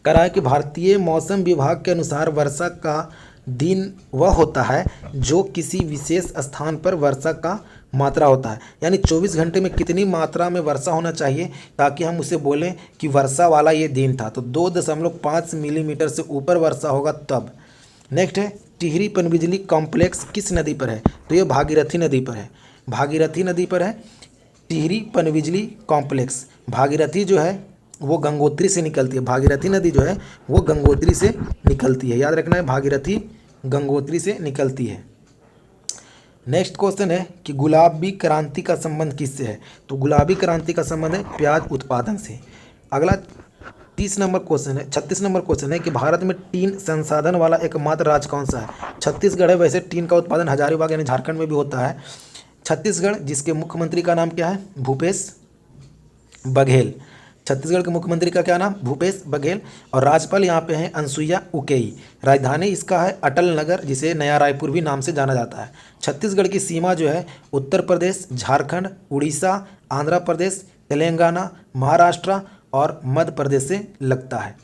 कह रहा है कि भारतीय मौसम विभाग के अनुसार वर्षा का दिन वह होता है जो किसी विशेष स्थान पर वर्षा का मात्रा होता है, यानी 24 घंटे में कितनी मात्रा में वर्षा होना चाहिए ताकि हम उसे बोलें कि वर्षा वाला ये दिन था, तो 2.5 मिलीमीटर से ऊपर वर्षा होगा तब। नेक्स्ट है, टिहरी पनबिजली कॉम्प्लेक्स किस नदी पर है? तो ये भागीरथी नदी पर है। भागीरथी नदी पर है टिहरी पनबिजली कॉम्प्लेक्स। भागीरथी जो है वो गंगोत्री से निकलती है, भागीरथी नदी जो है वो गंगोत्री से निकलती है, याद रखना है, भागीरथी गंगोत्री से निकलती है। नेक्स्ट क्वेश्चन है कि गुलाबी क्रांति का संबंध किससे है? तो गुलाबी क्रांति का संबंध है प्याज उत्पादन से। अगला 36 नंबर क्वेश्चन है कि भारत में टीन संसाधन वाला एकमात्र राज्य कौन सा है? छत्तीसगढ़ है। वैसे टीन का उत्पादन हजारीबाग यानी झारखंड में भी होता है। छत्तीसगढ़, जिसके मुख्यमंत्री का नाम क्या है? भूपेश बघेल। छत्तीसगढ़ के मुख्यमंत्री का क्या नाम? भूपेश बघेल। और राज्यपाल यहाँ पे हैं अनसुईया उकेई। राजधानी इसका है अटल नगर, जिसे नया रायपुर भी नाम से जाना जाता है। छत्तीसगढ़ की सीमा जो है उत्तर प्रदेश, झारखंड, उड़ीसा, आंध्र प्रदेश, तेलंगाना, महाराष्ट्र और मध्य प्रदेश से लगता है।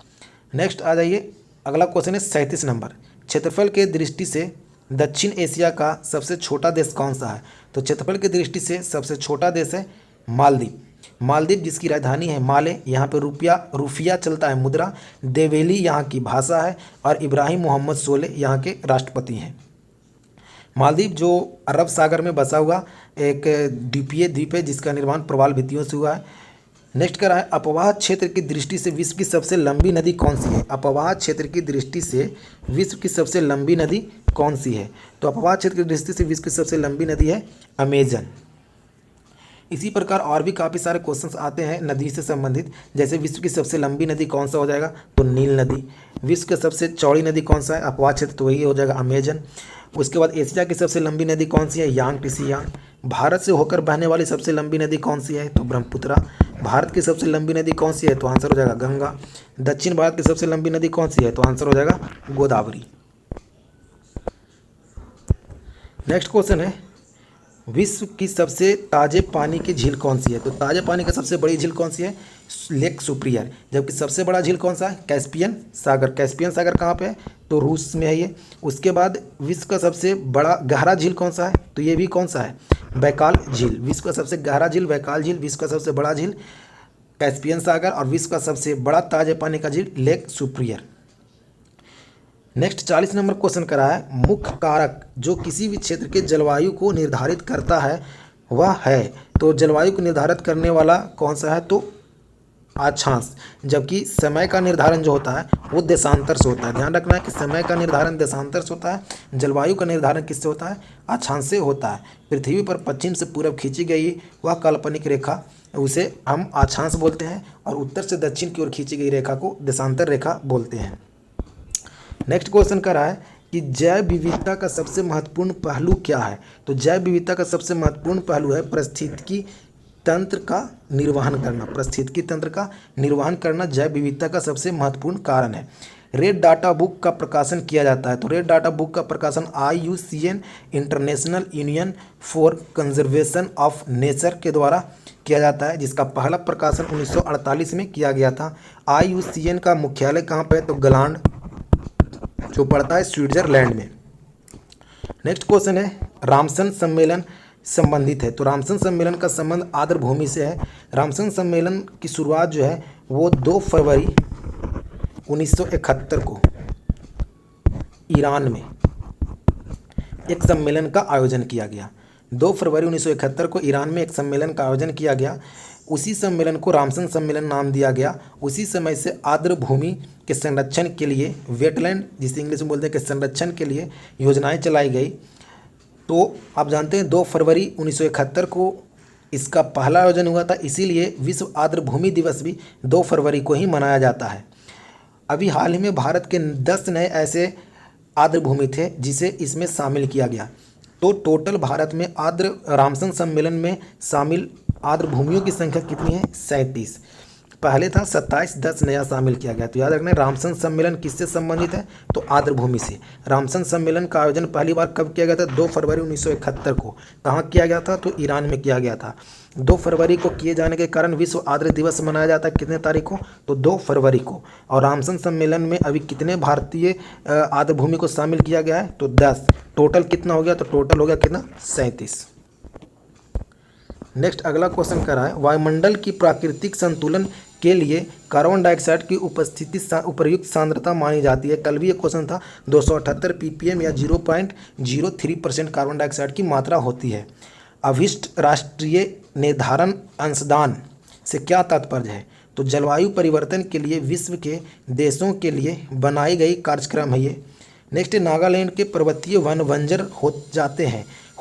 नेक्स्ट आ जाइए, अगला क्वेश्चन है 37 नंबर, क्षेत्रफल के दृष्टि से दक्षिण एशिया का सबसे छोटा देश कौन सा है? तो क्षेत्रफल की दृष्टि से सबसे छोटा देश है मालदीव। मालदीव जिसकी राजधानी है माले, यहाँ पे रुपया चलता है मुद्रा, देवेली यहाँ की भाषा है और इब्राहिम मोहम्मद सोलेह यहाँ के राष्ट्रपति हैं। मालदीव जो अरब सागर में बसा हुआ एक द्वीप है जिसका निर्माण प्रवाल भित्तियों से हुआ है। नेक्स्ट कह रहा है अपवाह क्षेत्र की दृष्टि से विश्व की सबसे लंबी नदी कौन सी है? अपवाह क्षेत्र की दृष्टि से विश्व की सबसे लंबी नदी कौन सी है? तो अपवाह क्षेत्र की दृष्टि से विश्व की सबसे लंबी नदी है अमेजन। इसी प्रकार और भी काफ़ी सारे क्वेश्चंस आते हैं नदी से संबंधित, जैसे विश्व की सबसे लंबी नदी कौन सा हो जाएगा? तो नील नदी। विश्व की सबसे चौड़ी नदी कौन सा है? अपवाह क्षेत्र, तो वही हो जाएगा अमेजन। उसके बाद एशिया की सबसे लंबी नदी कौन सी है? यांग। भारत से होकर बहने वाली सबसे लंबी नदी कौन सी है? तो ब्रह्मपुत्रा। भारत की सबसे लंबी नदी कौन सी है? तो आंसर हो जाएगा गंगा। दक्षिण भारत की सबसे लंबी नदी कौन सी है? तो आंसर हो जाएगा गोदावरी। नेक्स्ट क्वेश्चन है, विश्व की सबसे ताजे पानी की झील कौन सी है? तो ताजे पानी की सबसे बड़ी झील कौन सी है? Lake superior. जबकि सबसे बड़ा झील कौन सा है? कैस्पियन सागर। कैस्पियन सागर कहाँ पे है? तो रूस में है ये। उसके बाद विश्व का सबसे बड़ा गहरा झील कौन सा है? तो ये भी कौन सा है? बैकाल झील। विश्व का सबसे गहरा झील बैकाल झील, विश्व का सबसे बड़ा झील कैस्पियन सागर, और विश्व का सबसे बड़ा ताजे पानी का झील lake superior. Next 40 number question करा है, मुख्य कारक जो किसी भी क्षेत्र के जलवायु को निर्धारित करता है वह है। तो जलवायु को निर्धारित करने वाला कौन सा है? तो अक्षांश। जबकि समय का निर्धारण जो होता है वो देशांतर से होता है। ध्यान रखना है कि समय का निर्धारण देशांतर से होता है, जलवायु का निर्धारण किससे होता है? अक्षांश से होता है। पृथ्वी पर पश्चिम से पूरब खींची गई वह काल्पनिक रेखा, उसे हम अक्षांश बोलते हैं, और उत्तर से दक्षिण की ओर खींची गई रेखा को देशांतर रेखा बोलते हैं। नेक्स्ट क्वेश्चन कर रहा है कि जैव विविधता का सबसे महत्वपूर्ण पहलू क्या है? तो जैव विविधता का सबसे महत्वपूर्ण पहलू है पारिस्थितिकी तंत्र का निर्वहन करना। पारिस्थितिकी तंत्र का निर्वहन करना जैव विविधता का सबसे महत्वपूर्ण कारण है। रेड डाटा बुक का प्रकाशन किया जाता है। तो रेड डाटा बुक का प्रकाशन IUCN international union for conservation of nature के द्वारा किया जाता है, जिसका पहला प्रकाशन 1948 में किया गया था। IUCN का मुख्यालय कहाँ पर है? तो ग्लांड, जो पड़ता है स्विट्जरलैंड में। नेक्स्ट क्वेश्चन है, रामसन सम्मेलन संबंधित है। तो रामसन सम्मेलन का संबंध आर्द्र भूमि से है। रामसन सम्मेलन की शुरुआत जो है वो 2 फरवरी 1971 को ईरान में एक सम्मेलन का आयोजन किया गया। 2 फरवरी 1971 को ईरान में एक सम्मेलन का आयोजन किया गया। उसी सम्मेलन को रामसन सम्मेलन नाम दिया गया। उसी समय से आर्द्र भूमि के संरक्षण के लिए, वेटलैंड जिसे इंग्लिश में बोलते हैं, के संरक्षण के लिए योजनाएं चलाई गई। तो आप जानते हैं 2 फरवरी 1971 को इसका पहला आयोजन हुआ था, इसीलिए विश्व आर्द्र भूमि दिवस भी 2 फरवरी को ही मनाया जाता है। अभी हाल ही में भारत के 10 नए ऐसे आर्द्र भूमि थे जिसे इसमें शामिल किया गया। तो टोटल भारत में आर्द्र रामसन सम्मेलन में शामिल आर्द्र भूमियों की संख्या कितनी है? 37। पहले था 27, 10 नया शामिल किया गया। तो याद रखना, रामसन सम्मेलन किससे संबंधित है? तो आर्द्र भूमि से। रामसन सम्मेलन का आयोजन पहली बार कब किया गया था? 2 फरवरी 1971 को। कहाँ किया गया था? तो ईरान में किया गया था। 2 फरवरी को किए जाने के कारण विश्व आर्द्र दिवस मनाया जाता है कितने तारीख को? तो 2 फरवरी को। और रामसन सम्मेलन में अभी कितने भारतीय आर्द्र भूमि को शामिल किया गया है? तो 10। टोटल कितना हो गया? तो टोटल हो गया कितना? 37। नेक्स्ट अगला क्वेश्चन कर रहा है, वायुमंडल की प्राकृतिक संतुलन के लिए कार्बन डाइऑक्साइड की उपस्थिति उपयुक्त सांद्रता मानी जाती है। कल भी एक क्वेश्चन था, 278 ppm या 0.03% कार्बन डाइऑक्साइड की मात्रा होती है। अभिष्ट राष्ट्रीय निर्धारण अंशदान से क्या तात्पर्य है? तो जलवायु परिवर्तन के लिए विश्व के देशों के लिए बनाई गई कार्यक्रम है ये। नेक्स्ट, नागालैंड के पर्वतीय वन बंजर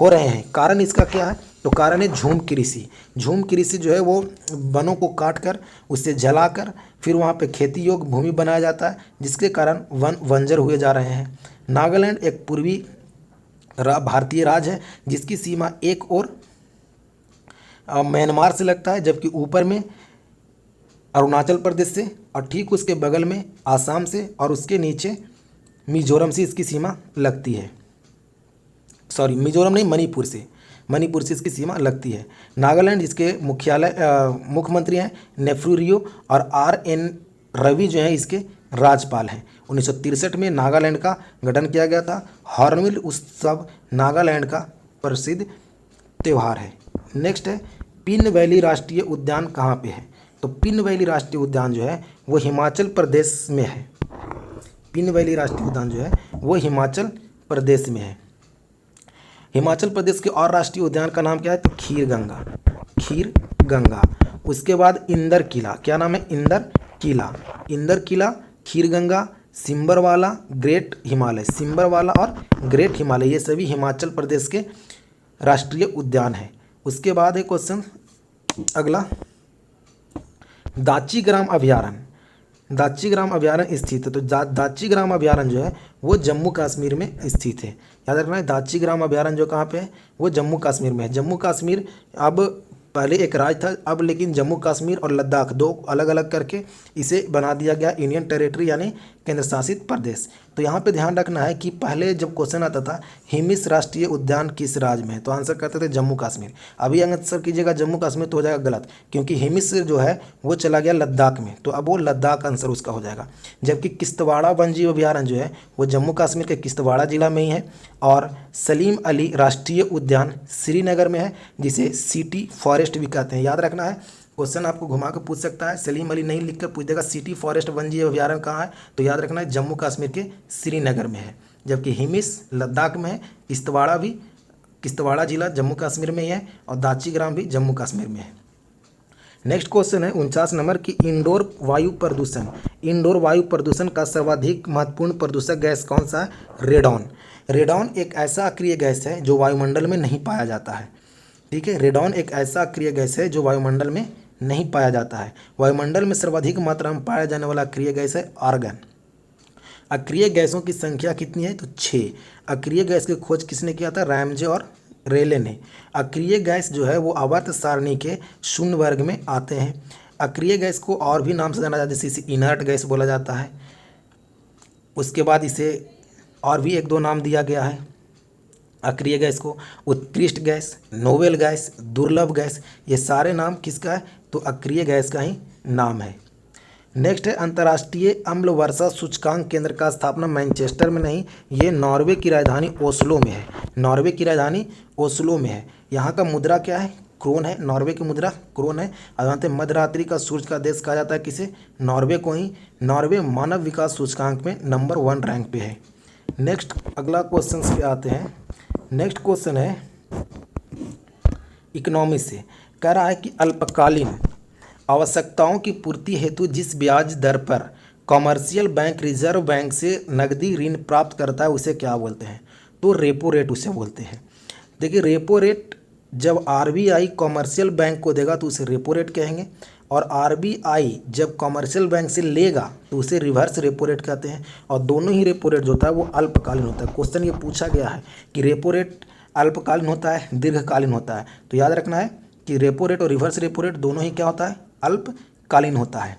हो रहे हैं, कारण इसका क्या है? तो कारण है झूम कृषि। झूम कृषि जो है वो वनों को काट कर उससे जलाकर फिर वहाँ पे खेती योग्य भूमि बनाया जाता है, जिसके कारण वन बंजर हुए जा रहे हैं। नागालैंड एक पूर्वी भारतीय राज्य है जिसकी सीमा एक और म्यांमार से लगता है, जबकि ऊपर में अरुणाचल प्रदेश से, और ठीक उसके बगल में आसाम से, और उसके नीचे मिजोरम से इसकी सीमा लगती है। सॉरी, मिजोरम नहीं, मणिपुर से इसकी सीमा लगती है। नागालैंड जिसके मुख्यमंत्री हैं नेफ्रू रियो, और RN रवि जो है इसके राज्यपाल हैं। 1963 में नागालैंड का गठन किया गया था। हॉर्नबिल उत्सव नागालैंड का प्रसिद्ध त्यौहार है। नेक्स्ट है, पिन वैली राष्ट्रीय उद्यान कहाँ पे है? तो पिन वैली राष्ट्रीय उद्यान जो है वो हिमाचल प्रदेश में है। पिन वैली राष्ट्रीय उद्यान जो है वो हिमाचल प्रदेश में है। हिमाचल प्रदेश के और राष्ट्रीय उद्यान का नाम क्या है? तो खीर गंगा। उसके बाद इंदर किला, क्या नाम है? इंदर किला, खीर गंगा, सिम्बरवाला, ग्रेट हिमालय, ये सभी हिमाचल प्रदेश के राष्ट्रीय उद्यान है। उसके बाद है क्वेश्चन अगला, दाची ग्राम अभयारण्य। दाची ग्राम अभ्यारण्य स्थित है? तो दाची ग्राम अभ्यारण्य जो है वो जम्मू कश्मीर में स्थित है। याद रखना है, दाची ग्राम अभ्यारण्य जो कहाँ पे है, वो जम्मू कश्मीर में है। जम्मू कश्मीर अब पहले एक राज्य था, अब लेकिन जम्मू कश्मीर और लद्दाख दो अलग अलग करके इसे बना दिया गया यूनियन टेरिटरी यानी केंद्र शासित प्रदेश। तो यहाँ पे ध्यान रखना है कि पहले जब क्वेश्चन आता था हिमिस राष्ट्रीय उद्यान किस राज्य में है, तो आंसर करते थे जम्मू कश्मीर। अभी आंसर कीजिएगा जम्मू कश्मीर तो हो जाएगा गलत, क्योंकि हिमिस जो है वो चला गया लद्दाख में, तो अब वो लद्दाख आंसर उसका हो जाएगा। जबकि किश्तवाड़ा वन्यजीव अभ्यारण्य जो है वो जम्मू कश्मीर के किश्तवाड़ा जिला में ही है, और सलीम अली राष्ट्रीय उद्यान श्रीनगर में है, जिसे सिटी फॉरेस्ट भी कहते हैं। याद रखना है, क्वेश्चन आपको घुमा कर पूछ सकता है, सलीम अली नहीं लिखकर पूछ देगा सिटी फॉरेस्ट वन्यजीव अभ्यारण्य कहाँ है, तो याद रखना है जम्मू कश्मीर के श्रीनगर में है। जबकि हिमिस लद्दाख में है, किश्तवाड़ा भी किश्तवाड़ा जिला जम्मू कश्मीर में ही है, और दाची ग्राम भी जम्मू कश्मीर में है। नेक्स्ट क्वेश्चन है 49 नंबर की इंडोर वायु प्रदूषण। इंडोर वायु प्रदूषण का सर्वाधिक महत्वपूर्ण प्रदूषक गैस कौन सा है? रेडॉन। रेडॉन एक ऐसा अक्रिय गैस है जो वायुमंडल में नहीं पाया जाता है। ठीक है, रेडॉन एक ऐसा अक्रिय गैस है जो वायुमंडल में नहीं पाया जाता है। वायुमंडल में सर्वाधिक मात्रा में पाया जाने वाला अक्रिय गैस है आर्गन। अक्रिय गैसों की संख्या कितनी है? तो 6। अक्रिय गैस की खोज किसने किया था? रैमजे और रेले ने। अक्रिय गैस जो है वो आवर्त सारणी के शून्य वर्ग में आते हैं। अक्रिय गैस को और भी नाम से जाना जाता है, जैसे इसे इनर्ट गैस बोला जाता है। उसके बाद इसे और भी एक दो नाम दिया गया है अक्रिय गैस को, उत्कृष्ट गैस, नोवेल गैस, दुर्लभ गैस। ये सारे नाम किसका है? तो अक्रिय गैस का ही नाम है। नेक्स्ट है अंतर्राष्ट्रीय अम्ल वर्षा सूचकांक केंद्र का स्थापना मैनचेस्टर में नहीं, ये नॉर्वे की राजधानी ओस्लो में है। नॉर्वे की राजधानी ओस्लो में है। यहाँ का मुद्रा क्या है? क्रोन है। नॉर्वे की मुद्रा क्रोन है। और जानते हैं मध्यरात्रि का सूर्य का देश कहा जाता है किसे? नॉर्वे को ही। नॉर्वे मानव विकास सूचकांक में नंबर 1 रैंक पे है। नेक्स्ट अगला क्वेश्चन पे आते हैं। नेक्स्ट क्वेश्चन है इकोनॉमी से, कह रहा है कि अल्पकालीन आवश्यकताओं की पूर्ति हेतु जिस ब्याज दर पर कॉमर्शियल बैंक रिजर्व बैंक से नकदी ऋण प्राप्त करता है उसे क्या बोलते हैं? तो रेपो रेट उसे बोलते हैं। देखिए रेपो रेट जब आरबीआई कॉमर्शियल बैंक को देगा तो उसे रेपो रेट कहेंगे, और आरबीआई जब कॉमर्शियल बैंक से लेगा तो उसे रिवर्स रेपो रेट कहते हैं। और दोनों ही रेपो रेट जो होता है वो अल्पकालीन होता है। क्वेश्चन ये पूछा गया है कि रेपो रेट अल्पकालीन होता है दीर्घकालीन होता है, तो याद रखना है कि रेपो रेट और रिवर्स रेपो रेट दोनों ही क्या होता है? अल्पकालीन होता है।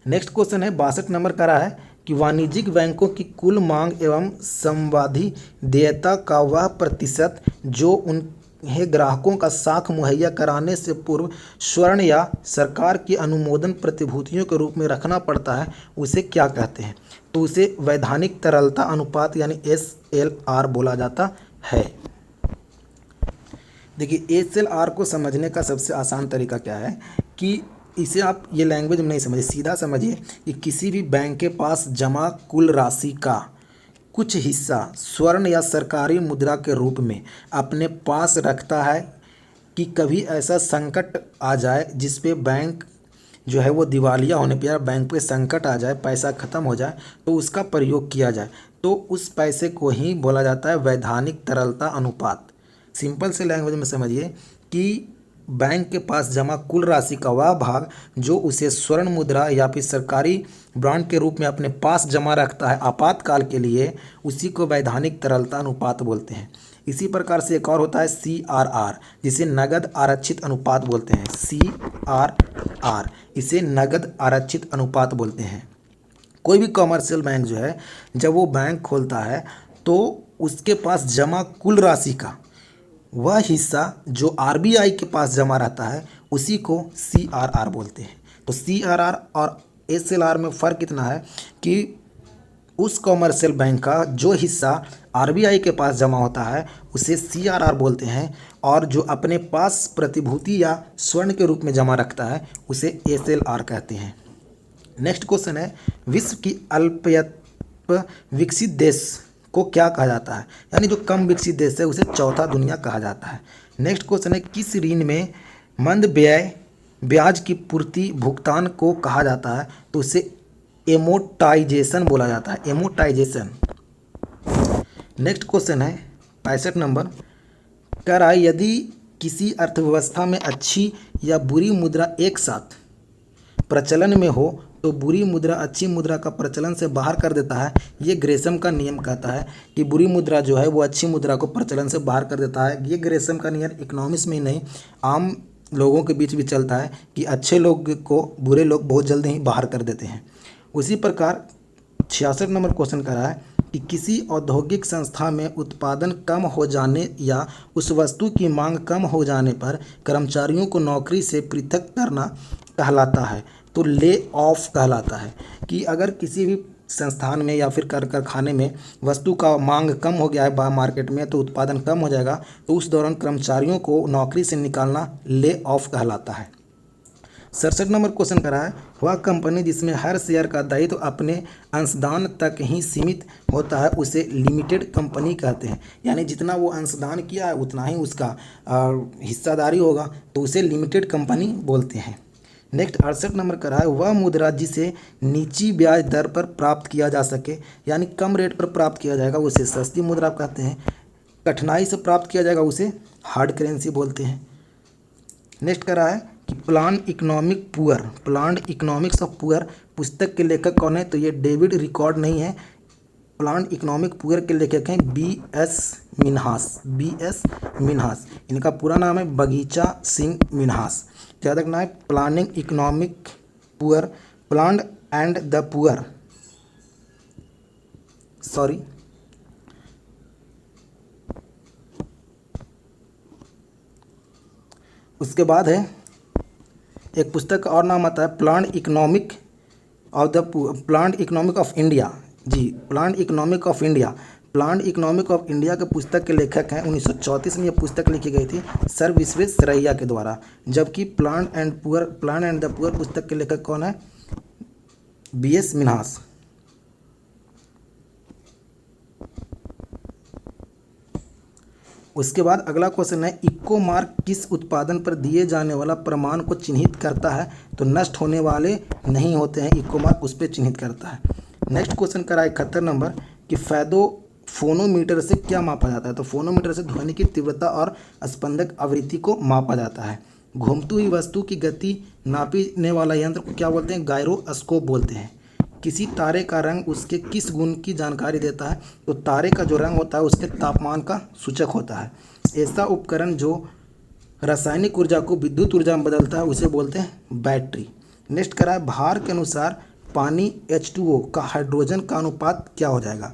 नेक्स्ट क्वेश्चन है 62 नंबर का रहा है कि वाणिज्यिक बैंकों की कुल मांग एवं संवादी देयता का वह प्रतिशत जो उन्हें ग्राहकों का साख मुहैया कराने से पूर्व स्वर्ण या सरकार की अनुमोदन प्रतिभूतियों के रूप में रखना पड़ता है उसे क्या कहते हैं? तो उसे वैधानिक तरलता अनुपात यानी SLR बोला जाता है। देखिए SLR को समझने का सबसे आसान तरीका क्या है कि इसे आप ये लैंग्वेज में नहीं समझिए, सीधा समझिए कि किसी भी बैंक के पास जमा कुल राशि का कुछ हिस्सा स्वर्ण या सरकारी मुद्रा के रूप में अपने पास रखता है कि कभी ऐसा संकट आ जाए जिस पे बैंक जो है वो दिवालिया होने पर या बैंक पे संकट आ जाए, पैसा ख़त्म हो जाए, तो उसका प्रयोग किया जाए, तो उस पैसे को ही बोला जाता है वैधानिक तरलता अनुपात। सिंपल से लैंग्वेज में समझिए कि बैंक के पास जमा कुल राशि का वह भाग जो उसे स्वर्ण मुद्रा या फिर सरकारी बॉन्ड के रूप में अपने पास जमा रखता है आपातकाल के लिए, उसी को वैधानिक तरलता अनुपात बोलते हैं। इसी प्रकार से एक और होता है CRR, जिसे नगद आरक्षित अनुपात बोलते हैं। CRR इसे नगद आरक्षित अनुपात बोलते हैं। कोई भी कॉमर्शियल बैंक जो है जब वो बैंक खोलता है तो उसके पास जमा कुल राशि का वह हिस्सा जो आरबीआई के पास जमा रहता है उसी को CRR बोलते हैं। तो CRR और SLR में फ़र्क इतना है कि उस कॉमर्शियल बैंक का जो हिस्सा आरबीआई के पास जमा होता है उसे CRR बोलते हैं, और जो अपने पास प्रतिभूति या स्वर्ण के रूप में जमा रखता है उसे SLR कहते हैं। नेक्स्ट क्वेश्चन है विश्व की अल्पसंख्यक विकसित देश को क्या कहा जाता है? यानी जो कम विकसित देश है उसे चौथा दुनिया कहा जाता है। नेक्स्ट क्वेश्चन है किस ऋण में मंद ब्याज की पूर्ति भुगतान को कहा जाता है? तो उसे एमोटाइजेशन बोला जाता है, एमोटाइजेशन। नेक्स्ट क्वेश्चन है 65 नंबर, कह रहा है यदि किसी अर्थव्यवस्था में अच्छी या बुरी मुद्रा एक साथ प्रचलन में हो तो बुरी मुद्रा अच्छी मुद्रा का प्रचलन से बाहर कर देता है। ये ग्रेसम का नियम कहता है कि बुरी मुद्रा जो है वो अच्छी मुद्रा को प्रचलन से बाहर कर देता है। ये ग्रेसम का नियम इकोनॉमिक्स में ही नहीं, आम लोगों के बीच भी चलता है कि अच्छे लोग को बुरे लोग बहुत जल्दी ही बाहर कर देते हैं। उसी प्रकार 66 नंबर क्वेश्चन कर रहा है कि किसी औद्योगिक संस्था में उत्पादन कम हो जाने या उस वस्तु की मांग कम हो जाने पर कर्मचारियों को नौकरी से पृथक करना कहलाता है। तो ले ऑफ कहलाता है कि अगर किसी भी संस्थान में या फिर कारखाने में वस्तु का मांग कम हो गया है मार्केट में, तो उत्पादन कम हो जाएगा, तो उस दौरान कर्मचारियों को नौकरी से निकालना ले ऑफ कहलाता है। 67 नंबर क्वेश्चन करा है वह कंपनी जिसमें हर शेयर का दायित्व अपने अंशदान तक ही सीमित होता है उसे लिमिटेड कंपनी कहते हैं। यानी जितना वो अंशदान किया है उतना ही उसका हिस्सादारी होगा, तो उसे लिमिटेड कंपनी बोलते हैं। नेक्स्ट 68 नंबर करा है वह मुद्रा जिसे नीची ब्याज दर पर प्राप्त किया जा सके, यानी कम रेट पर प्राप्त किया जाएगा उसे सस्ती मुद्रा कहते हैं। कठिनाई से प्राप्त किया जाएगा उसे हार्ड करेंसी बोलते हैं। नेक्स्ट करा है कि प्लान इकोनॉमिक्स ऑफ पुअर पुस्तक के लेखक कौन है, तो ये डेविड रिकॉर्ड नहीं है। प्लान इकोनॉमिक पुअर के लेखक हैं बी.एस. मिन्हास। इनका पूरा नाम है बगीचा सिंह मिन्हास। याद रखना है planning economic poor, plan and the poor, sorry उसके बाद है एक पुस्तक का और नाम आता है प्लान इकोनॉमिक ऑफ इंडिया। जी, plan economic of India. Plan economic of India के पुस्तक के लेखक हैं 1934 में ये पुस्तक लिखी गई थी सर विश्वेश्वरैया के द्वारा। जबकि प्लान एंड द पुअर पुस्तक के लेखक कौन है, बी.एस. मिन्हास। उसके बाद अगला क्वेश्चन है इको मार्क किस उत्पादन पर दिए जाने वाला प्रमाण को चिन्हित करता है, तो नष्ट होने वाले नहीं होते हैं, इको मार्क उस पर चिन्हित करता है। नेक्स्ट क्वेश्चन करा 71 नंबर कि फोनोमीटर से क्या मापा जाता है, तो फोनोमीटर से ध्वनि की तीव्रता और स्पंदक आवृत्ति को मापा जाता है। घूमती हुई वस्तु की गति नापने वाला यंत्र को क्या बोलते हैं, गायरोस्कोप बोलते हैं। किसी तारे का रंग उसके किस गुण की जानकारी देता है, तो तारे का जो रंग होता है उसके तापमान का सूचक होता है। ऐसा उपकरण जो रासायनिक ऊर्जा को विद्युत ऊर्जा में बदलता है उसे बोलते हैं बैटरी। नेक्स्ट करा है भार के अनुसार पानी H2O का हाइड्रोजन का अनुपात क्या हो जाएगा,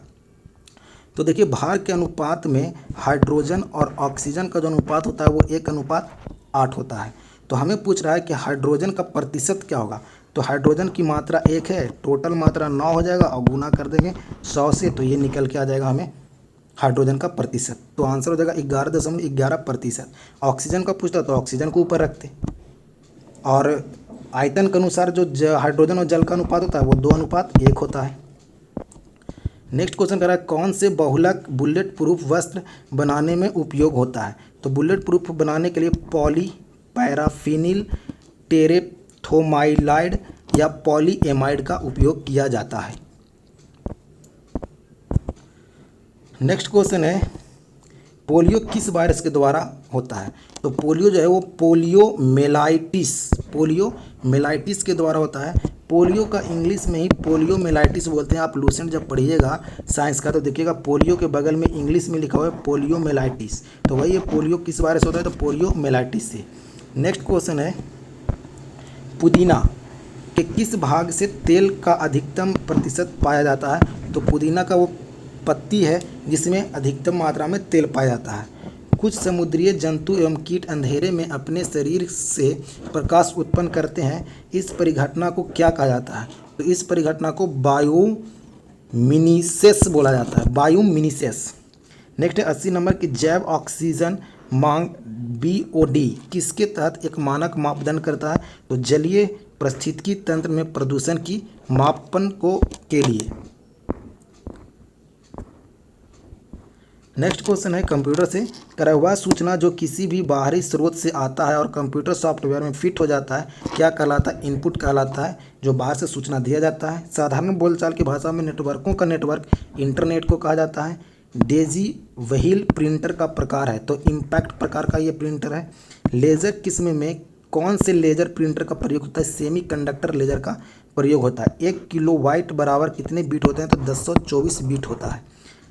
तो देखिए भार के अनुपात में हाइड्रोजन और ऑक्सीजन का जो अनुपात होता है वो 1:8 होता है। तो हमें पूछ रहा है कि हाइड्रोजन का प्रतिशत क्या होगा, तो हाइड्रोजन की मात्रा 1 है, टोटल मात्रा 9 हो जाएगा और गुना कर देंगे 100 से, तो ये निकल के आ जाएगा हमें हाइड्रोजन का प्रतिशत। तो आंसर हो जाएगा 11.11%। ऑक्सीजन का पूछता तो ऑक्सीजन को ऊपर रखते, और आयतन के अनुसार जो हाइड्रोजन और जल का अनुपात होता है वो 2:1 होता है। नेक्स्ट क्वेश्चन कर रहा है कौन से बहुलक बुलेट प्रूफ वस्त्र बनाने में उपयोग होता है, तो बुलेट प्रूफ बनाने के लिए पॉली पैराफिनिल टेरेप्थोमाइलाइड या पॉलीएमाइड का उपयोग किया जाता है। नेक्स्ट क्वेश्चन है पोलियो किस वायरस के द्वारा होता है, तो पोलियो जो है वो पोलियोमेलाइटिस के द्वारा होता है। पोलियो का इंग्लिश में ही पोलियोमेलाइटिस बोलते हैं। आप लूसेंट जब पढ़िएगा साइंस का तो देखिएगा पोलियो के बगल में इंग्लिश में लिखा हुआ है पोलियोमेलाइटिस, तो वही ये पोलियो किस वायरस होता है, तो पोलियोमेलाइटिस से। नेक्स्ट क्वेश्चन है पुदीना के किस भाग से तेल का अधिकतम प्रतिशत पाया जाता है, तो पुदीना का वो पत्ती है जिसमें अधिकतम मात्रा में तेल पाया जाता है। कुछ समुद्रीय जंतु एवं कीट अंधेरे में अपने शरीर से प्रकाश उत्पन्न करते हैं, इस परिघटना को क्या कहा जाता है, तो इस परिघटना को बायोमिमिसेस बोला जाता है, बायोमिमिसेस। नेक्स्ट है 80 नंबर की जैव ऑक्सीजन मांग BOD किसके तहत एक मानक मापदंड करता है, तो जलीय पारिस्थितिकी तंत्र में प्रदूषण की मापन के लिए। नेक्स्ट क्वेश्चन है कंप्यूटर से करा हुआ सूचना जो किसी भी बाहरी स्रोत से आता है और कंप्यूटर सॉफ्टवेयर में फिट हो जाता है क्या कहलाता है, इनपुट कहलाता है, जो बाहर से सूचना दिया जाता है। साधारण बोलचाल की भाषा में नेटवर्कों का नेटवर्क इंटरनेट को कहा जाता है। डेजी व्हील प्रिंटर का प्रकार है, तो इम्पैक्ट प्रकार का ये प्रिंटर है। लेज़र किस्म में कौन से लेज़र प्रिंटर का प्रयोग होता है, सेमी कंडक्टर लेज़र का प्रयोग होता है। 1 किलोबाइट बराबर कितने बीट होते हैं? तो 1024 बीट होता है।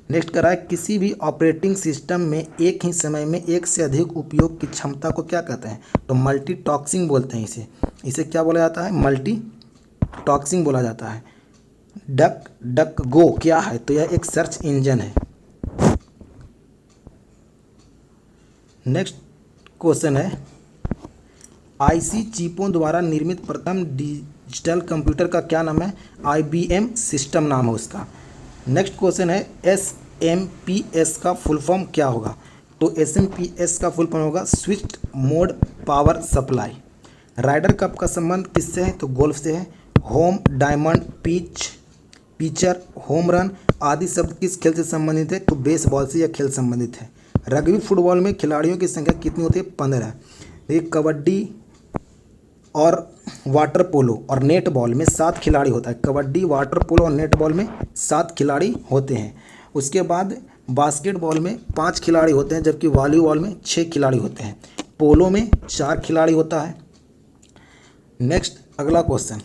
नेक्स्ट करा है, किसी भी ऑपरेटिंग सिस्टम में एक ही समय में एक से अधिक उपयोग की क्षमता को क्या कहते हैं? तो मल्टीटॉस्किंग बोलते हैं इसे। इसे क्या बोला जाता है? मल्टीटॉस्किंग बोला जाता है। डक डक गो क्या है? तो यह एक सर्च इंजन है। नेक्स्ट क्वेश्चन है, आईसी चिपों द्वारा निर्मित प्रथम डिजिटल कंप्यूटर का क्या नाम है? IBM सिस्टम नाम है उसका। नेक्स्ट क्वेश्चन है, SMPS का फुल फॉर्म क्या होगा? तो SMPS का फुल फॉर्म होगा switched mode power supply. Ryder cup का संबंध किससे है? तो गोल्फ से है। Home, diamond, pitcher, home run आदि शब्द किस खेल से संबंधित है? तो बेसबॉल से यह खेल संबंधित है। रग्बी फुटबॉल में खिलाड़ियों की संख्या कितनी होती है? 15। एक कबड्डी और वाटर पोलो और नेट बॉल में 7 खिलाड़ी होता है। कबड्डी, वाटर पोलो और नेट बॉल में 7 खिलाड़ी होते हैं। उसके बाद बास्केटबॉल में 5 खिलाड़ी होते हैं, जबकि वॉलीबॉल में 6 खिलाड़ी होते हैं। पोलो में 4 खिलाड़ी होता है। नेक्स्ट अगला क्वेश्चन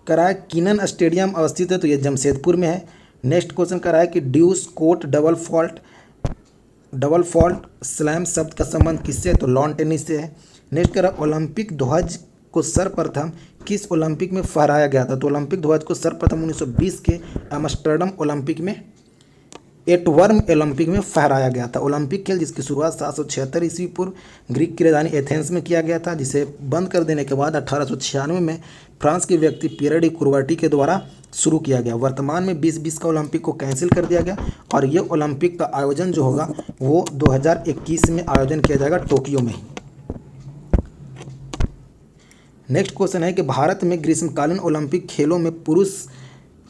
करा है, किनन स्टेडियम अवस्थित है? तो ये जमशेदपुर में है। नेक्स्ट क्वेश्चन करा है कि ड्यूस कोर्ट डबल फॉल्ट स्लैम शब्द का संबंध किससे है? तो लॉन टेनिस से है। नेक्स्ट करा, ओलंपिक ध्वज को सर्वप्रथम किस ओलंपिक में फहराया गया था? तो ओलंपिक ध्वज को सर्वप्रथम 1920 के एम्स्टर्डम ओलंपिक में, एटवर्म ओलंपिक में फहराया गया था। ओलंपिक खेल जिसकी शुरुआत 776 ईस्वी पूर्व ग्रीक की राजधानी एथेंस में किया गया था, जिसे बंद कर देने के बाद 1896 में फ्रांस के व्यक्ति पियर डी कुर्बाटी के द्वारा शुरू किया गया। वर्तमान में 2020 का ओलंपिक को कैंसिल कर दिया गया और ये ओलंपिक का आयोजन जो होगा वो 2021 में आयोजन किया जाएगा टोक्यो में। नेक्स्ट क्वेश्चन है कि भारत में ग्रीष्मकालीन ओलंपिक खेलों में पुरुष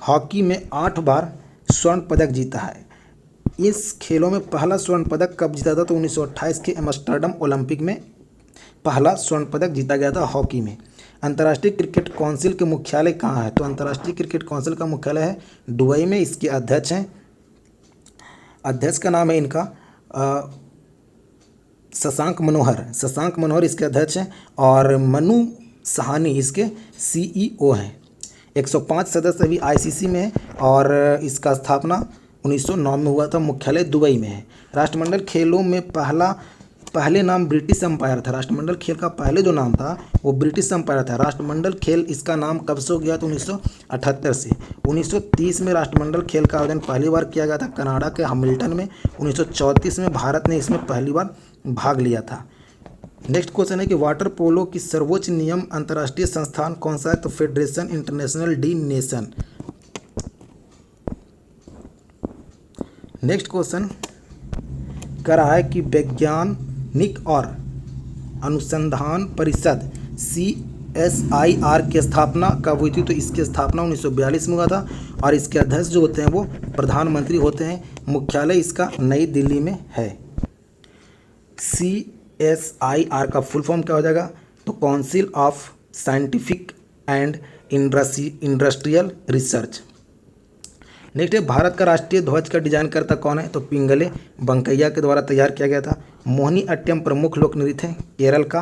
हॉकी में 8 बार स्वर्ण पदक जीता है। इस खेलों में पहला स्वर्ण पदक कब जीता था? तो 1928 के एम्स्टर्डम ओलंपिक में पहला स्वर्ण पदक जीता गया था हॉकी में। अंतर्राष्ट्रीय क्रिकेट काउंसिल के मुख्यालय कहाँ है? तो अंतर्राष्ट्रीय क्रिकेट काउंसिल का मुख्यालय है दुबई में। इसके अध्यक्ष हैं, अध्यक्ष का नाम है इनका शशांक मनोहर इसके अध्यक्ष हैं और मनु सहानी इसके CEO हैं। 105 सदस्य अभी ICC में है और इसका स्थापना 1909 में हुआ था। मुख्यालय दुबई में है। राष्ट्रमंडल खेलों में पहले नाम ब्रिटिश एम्पायर था। राष्ट्रमंडल खेल का पहले जो नाम था वो ब्रिटिश एम्पायर था। राष्ट्रमंडल खेल इसका नाम कब से हो गया? तो 1978 से। 1930 में राष्ट्रमंडल खेल का आयोजन पहली बार किया गया था कनाडा के हैमिल्टन में। 1934 में भारत ने इसमें पहली बार भाग लिया था। नेक्स्ट क्वेश्चन है कि वाटर पोलो की सर्वोच्च नियम अंतर्राष्ट्रीय संस्थान कौन सा है? तो federation international D nation. Next question कर रहा है कि वैज्ञानिक और अनुसंधान परिषद CSIR की स्थापना कब हुई थी? तो इसकी स्थापना 1942 में हुआ था और इसके अध्यक्ष जो होते हैं वो प्रधानमंत्री होते हैं। मुख्यालय इसका नई दिल्ली में है। CSIR का फुल फॉर्म क्या हो जाएगा? तो council of scientific and industrial research. Next है, भारत का राष्ट्रीय ध्वज का डिजाइन करता कौन है? तो पिंगले बंकैया के द्वारा तैयार किया गया था। मोहिनी अट्टम प्रमुख लोक नृत्य है केरल का।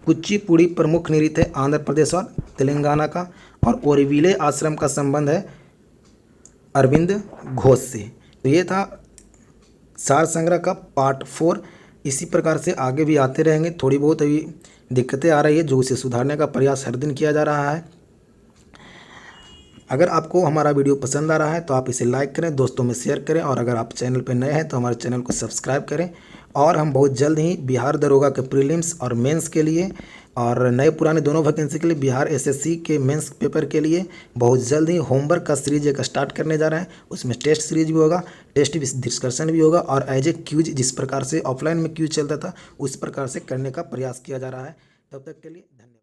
कुचिपुड़ी प्रमुख नृत्य है आंध्र प्रदेश और तेलंगाना का। और ओरविले आश्रम का संबंध है अरविंद घोष से। तो ये था सार संग्रह का पार्ट 4। इसी प्रकार से आगे भी आते रहेंगे। थोड़ी बहुत अभी दिक्कतें आ रही है जो उसे सुधारने का प्रयास हर दिन किया जा रहा है। अगर आपको हमारा वीडियो पसंद आ रहा है तो आप इसे लाइक करें, दोस्तों में शेयर करें और अगर आप चैनल पर नए हैं तो हमारे चैनल को सब्सक्राइब करें। और हम बहुत जल्द ही बिहार दरोगा के प्रीलिम्स और मेंस के लिए और नए पुराने दोनों वैकेंसी के लिए बिहार SSC के मेंस पेपर के लिए बहुत जल्द ही होमवर्क का सीरीज एक स्टार्ट करने जा रहे हैं। उसमें टेस्ट सीरीज भी होगा, टेस्ट डिस्कशन भी होगा और एज ए क्यूज जिस प्रकार से ऑफलाइन में क्यूज चलता था उस प्रकार से करने का प्रयास किया जा रहा है। तब तक के लिए धन्यवाद।